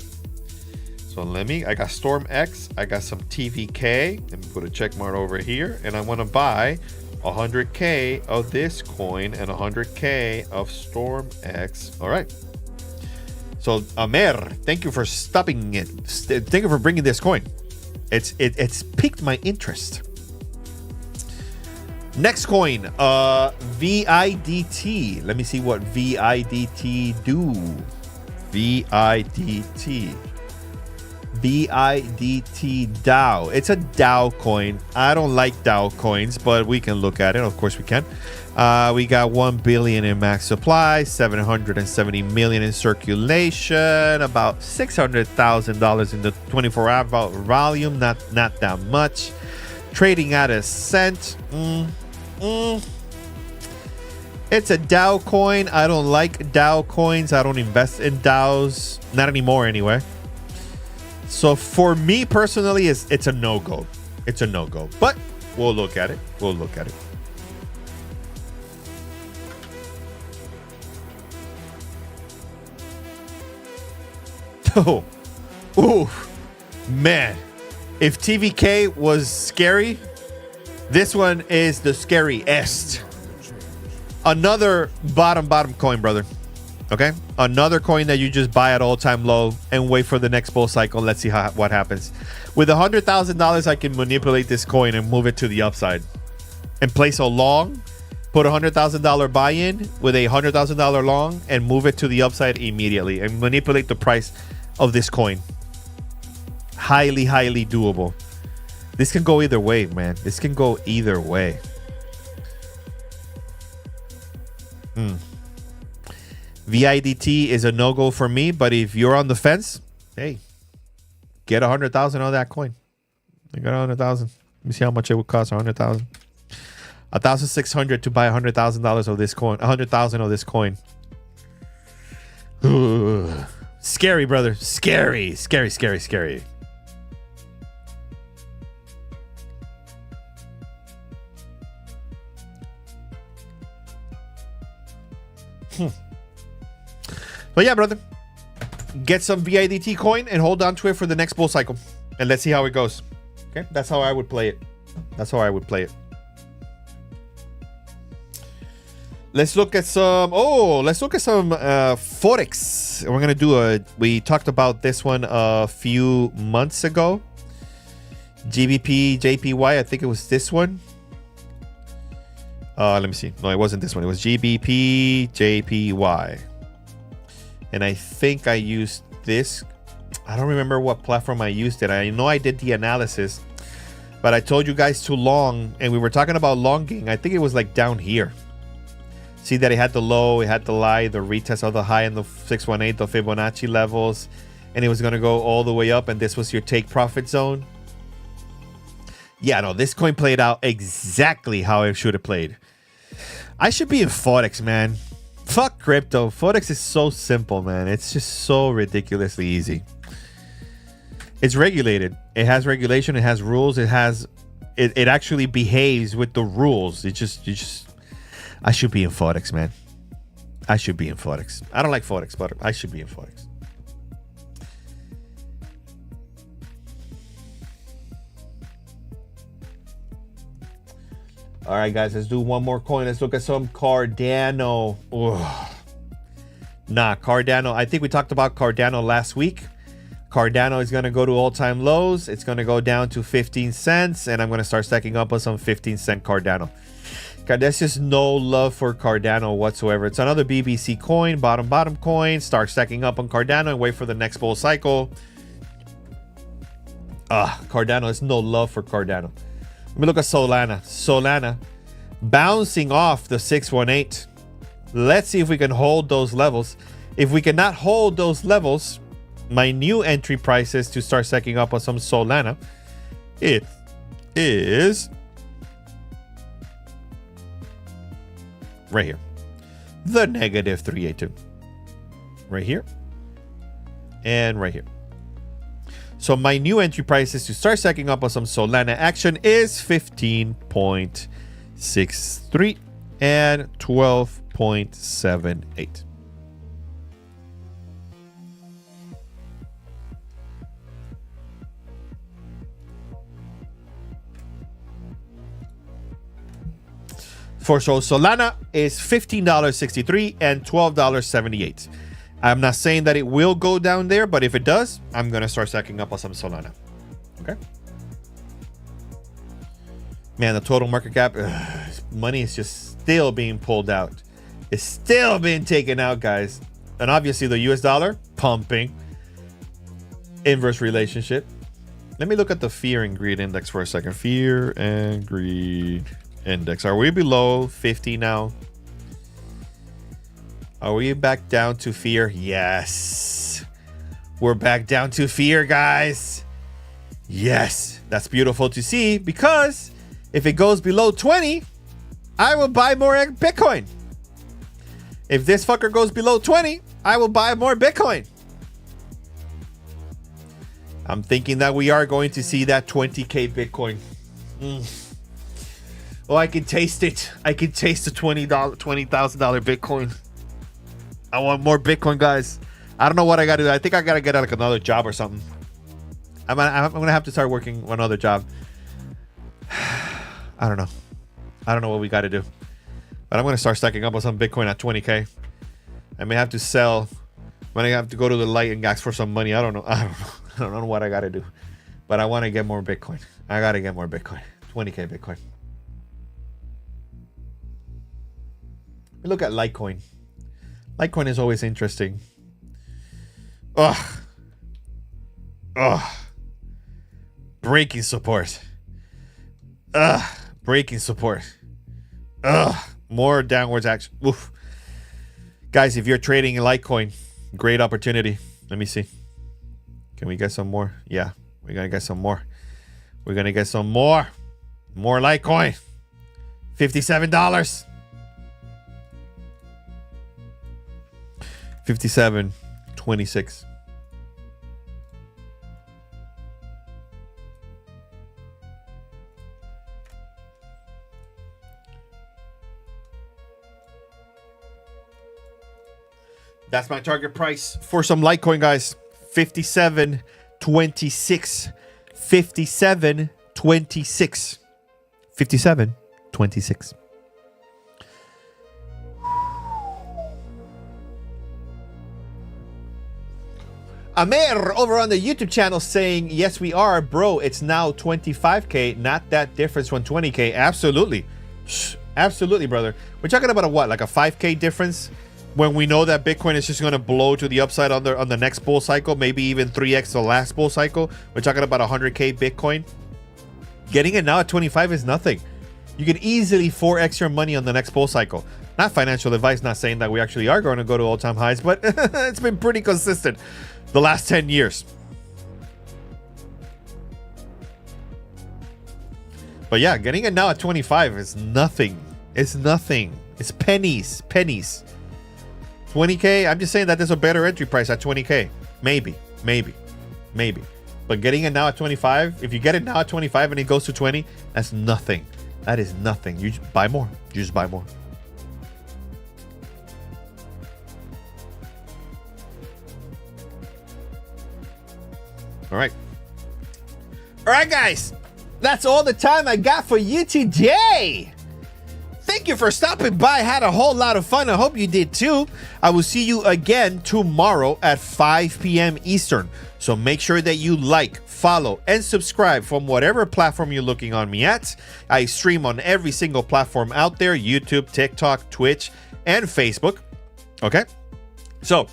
So I got Storm X, I got some TVK. Let me put a check mark over here, and I want to buy 100K of this coin and 100K of Storm X. All right. So, Amer, thank you for stopping it. Thank you for bringing this coin. It's piqued my interest. Next coin, VIDT. Let me see what VIDT do. VIDT DAO. It's a DAO coin. I don't like DAO coins, but we can look at it. Of course we can. We got 1 billion in max supply, 770 million in circulation, about $600,000 in the 24-hour volume. Not that much. Trading at a cent. It's a DAO coin. I don't like DAO coins. I don't invest in DAOs. Not anymore, anyway. So for me personally, it's a no-go. It's a no-go. But we'll look at it. We'll look at it. Oh, ooh, man. If TVK was scary, this one is the scariest. Another bottom coin, brother. Okay? Another coin that you just buy at all-time low and wait for the next bull cycle. Let's see what happens. With $100,000, I can manipulate this coin and move it to the upside. And place a long, put $100,000 buy-in with a $100,000 long and move it to the upside immediately and manipulate the price of this coin. Highly, highly doable. This can go either way, man. This can go either way. VIDT is a no-go for me, but if you're on the fence, hey, get 100,000 on that coin. I got 100,000. Let me see how much it would cost. 100,000. 1,600 to buy $100,000 of this coin. 100,000 of this coin. Ugh. Scary, brother. Scary. But yeah, brother, get some VIDT coin and hold on to it for the next bull cycle, and let's see how it goes. Okay, that's how I would play it. Let's look at some. Forex. We're gonna do we talked about this one a few months ago. GBP JPY. I think it was this one. Let me see. No, it wasn't this one. It was GBP JPY. And I think I used this. I don't remember what platform I used it. I know I did the analysis, but I told you guys to long, and we were talking about longing. I think it was like down here. See that it had the low, it had the high, the retest of the high and the 618, the Fibonacci levels, and it was going to go all the way up, and this was your take profit zone. Yeah, no, this coin played out exactly how it should have played. I should be in Forex, man. Fuck crypto. Forex is so simple, man. It's just so ridiculously easy. It's regulated. It has regulation. It has rules. It actually behaves with the rules. I should be in Forex, man. I should be in Forex. I don't like Forex, but I should be in Forex. All right, guys, let's do one more coin. Let's look at some Cardano. Ugh. Nah, Cardano. I think we talked about Cardano last week. Cardano is going to go to all-time lows. It's going to go down to 15 cents, and I'm going to start stacking up on some 15-cent Cardano. God, there's just no love for Cardano whatsoever. It's another BBC coin, bottom coin. Start stacking up on Cardano and wait for the next bull cycle. Cardano, there's no love for Cardano. Let me look at Solana. Solana bouncing off the 618. Let's see if we can hold those levels. If we cannot hold those levels, my new entry prices to start stacking up on some Solana, it is right here. The negative 382. Right here. And right here. So my new entry prices to start stacking up on some Solana action is 15.63 and 12.78. For Solana is $15.63 and $12.78. I'm not saying that it will go down there, but if it does, I'm going to start stacking up on some Solana. Okay. Man, the total market cap, money is just still being pulled out. It's still being taken out, guys. And obviously the US dollar pumping. Inverse relationship. Let me look at the fear and greed index for a second. Fear and greed index. Are we below 50 now? Are we back down to fear? Yes. We're back down to fear, guys. Yes. That's beautiful to see, because if it goes below 20, I will buy more Bitcoin. If this fucker goes below 20, I will buy more Bitcoin. I'm thinking that we are going to see that 20K Bitcoin. Oh, I can taste it. I can taste the $20,000 Bitcoin. I want more Bitcoin, guys. I don't know what I got to do. I think I got to get like another job or something. I'm going to have to start working another job. I don't know. I don't know what we got to do. But I'm going to start stacking up on some Bitcoin at 20K. I may have to sell. I may have to go to the light and ask for some money. I don't know. I don't know what I got to do. But I want to get more Bitcoin. I got to get more Bitcoin. 20K Bitcoin. Look at Litecoin. Litecoin is always interesting. Breaking support. Breaking support. More downwards action. Oof. Guys, if you're trading in Litecoin, great opportunity. Let me see. Can we get some more? Yeah, we're gonna get some more. We're gonna get some more. More Litecoin. $57. 57.26. That's my target price for some Litecoin, guys. 57.26. 57.26. 57.26. Amer over on the YouTube channel saying, yes, we are, bro. It's now 25K. Not that difference from 20K. Absolutely. Absolutely, brother. We're talking about a what? Like a 5K difference when we know that Bitcoin is just going to blow to the upside on the next bull cycle, maybe even 3x the last bull cycle. We're talking about 100K Bitcoin. Getting it now at 25 is nothing. You can easily 4x your money on the next bull cycle. Not financial advice, not saying that we actually are going to go to all-time highs, but it's been pretty consistent the last 10 years. But yeah, getting it now at 25 is nothing. It's nothing. It's pennies. Pennies. 20K. I'm just saying that there's a better entry price at 20K. Maybe. But getting it now at 25, if you get it now at 25 and it goes to 20, that's nothing. That is nothing. You just buy more. You just buy more. All right. All right, guys. That's all the time I got for you today. Thank you for stopping by. Had a whole lot of fun. I hope you did too. I will see you again tomorrow at 5 p.m. Eastern. So make sure that you like, follow, and subscribe from whatever platform you're looking on me at. I stream on every single platform out there: YouTube, TikTok, Twitch, and Facebook. Okay? So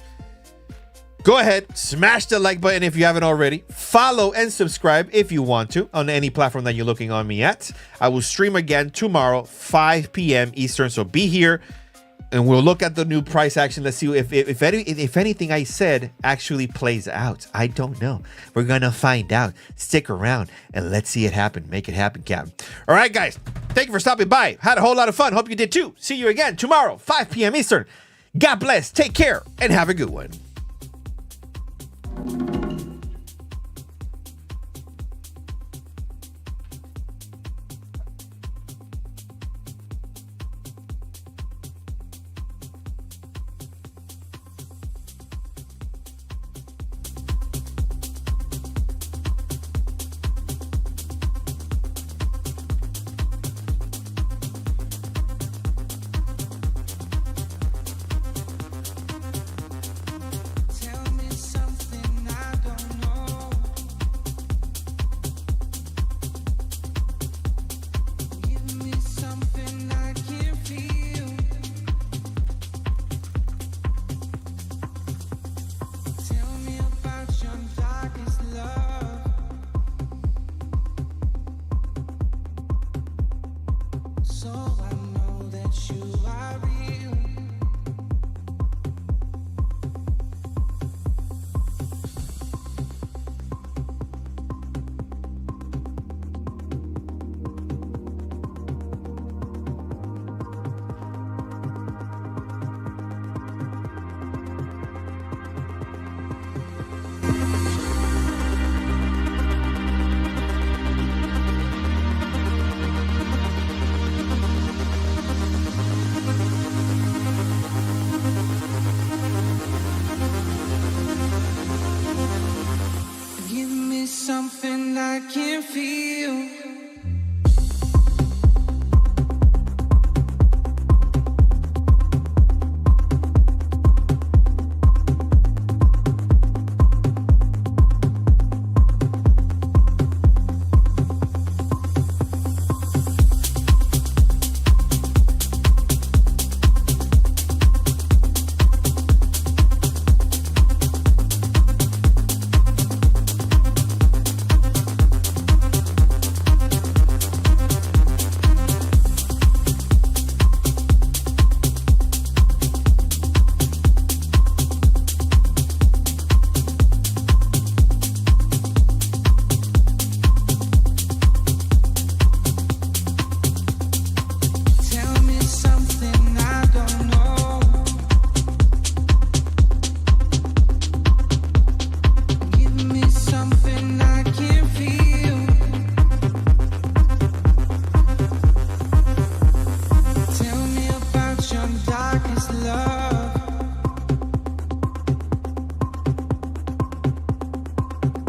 go ahead, smash the like button if you haven't already. Follow and subscribe if you want to on any platform that you're looking on me at. I will stream again tomorrow, 5 p.m. Eastern. So be here and we'll look at the new price action. Let's see if anything I said actually plays out. I don't know. We're going to find out. Stick around and let's see it happen. Make it happen, Captain. All right, guys. Thank you for stopping by. Had a whole lot of fun. Hope you did too. See you again tomorrow, 5 p.m. Eastern. God bless. Take care and have a good one. Something I can feel.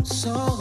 So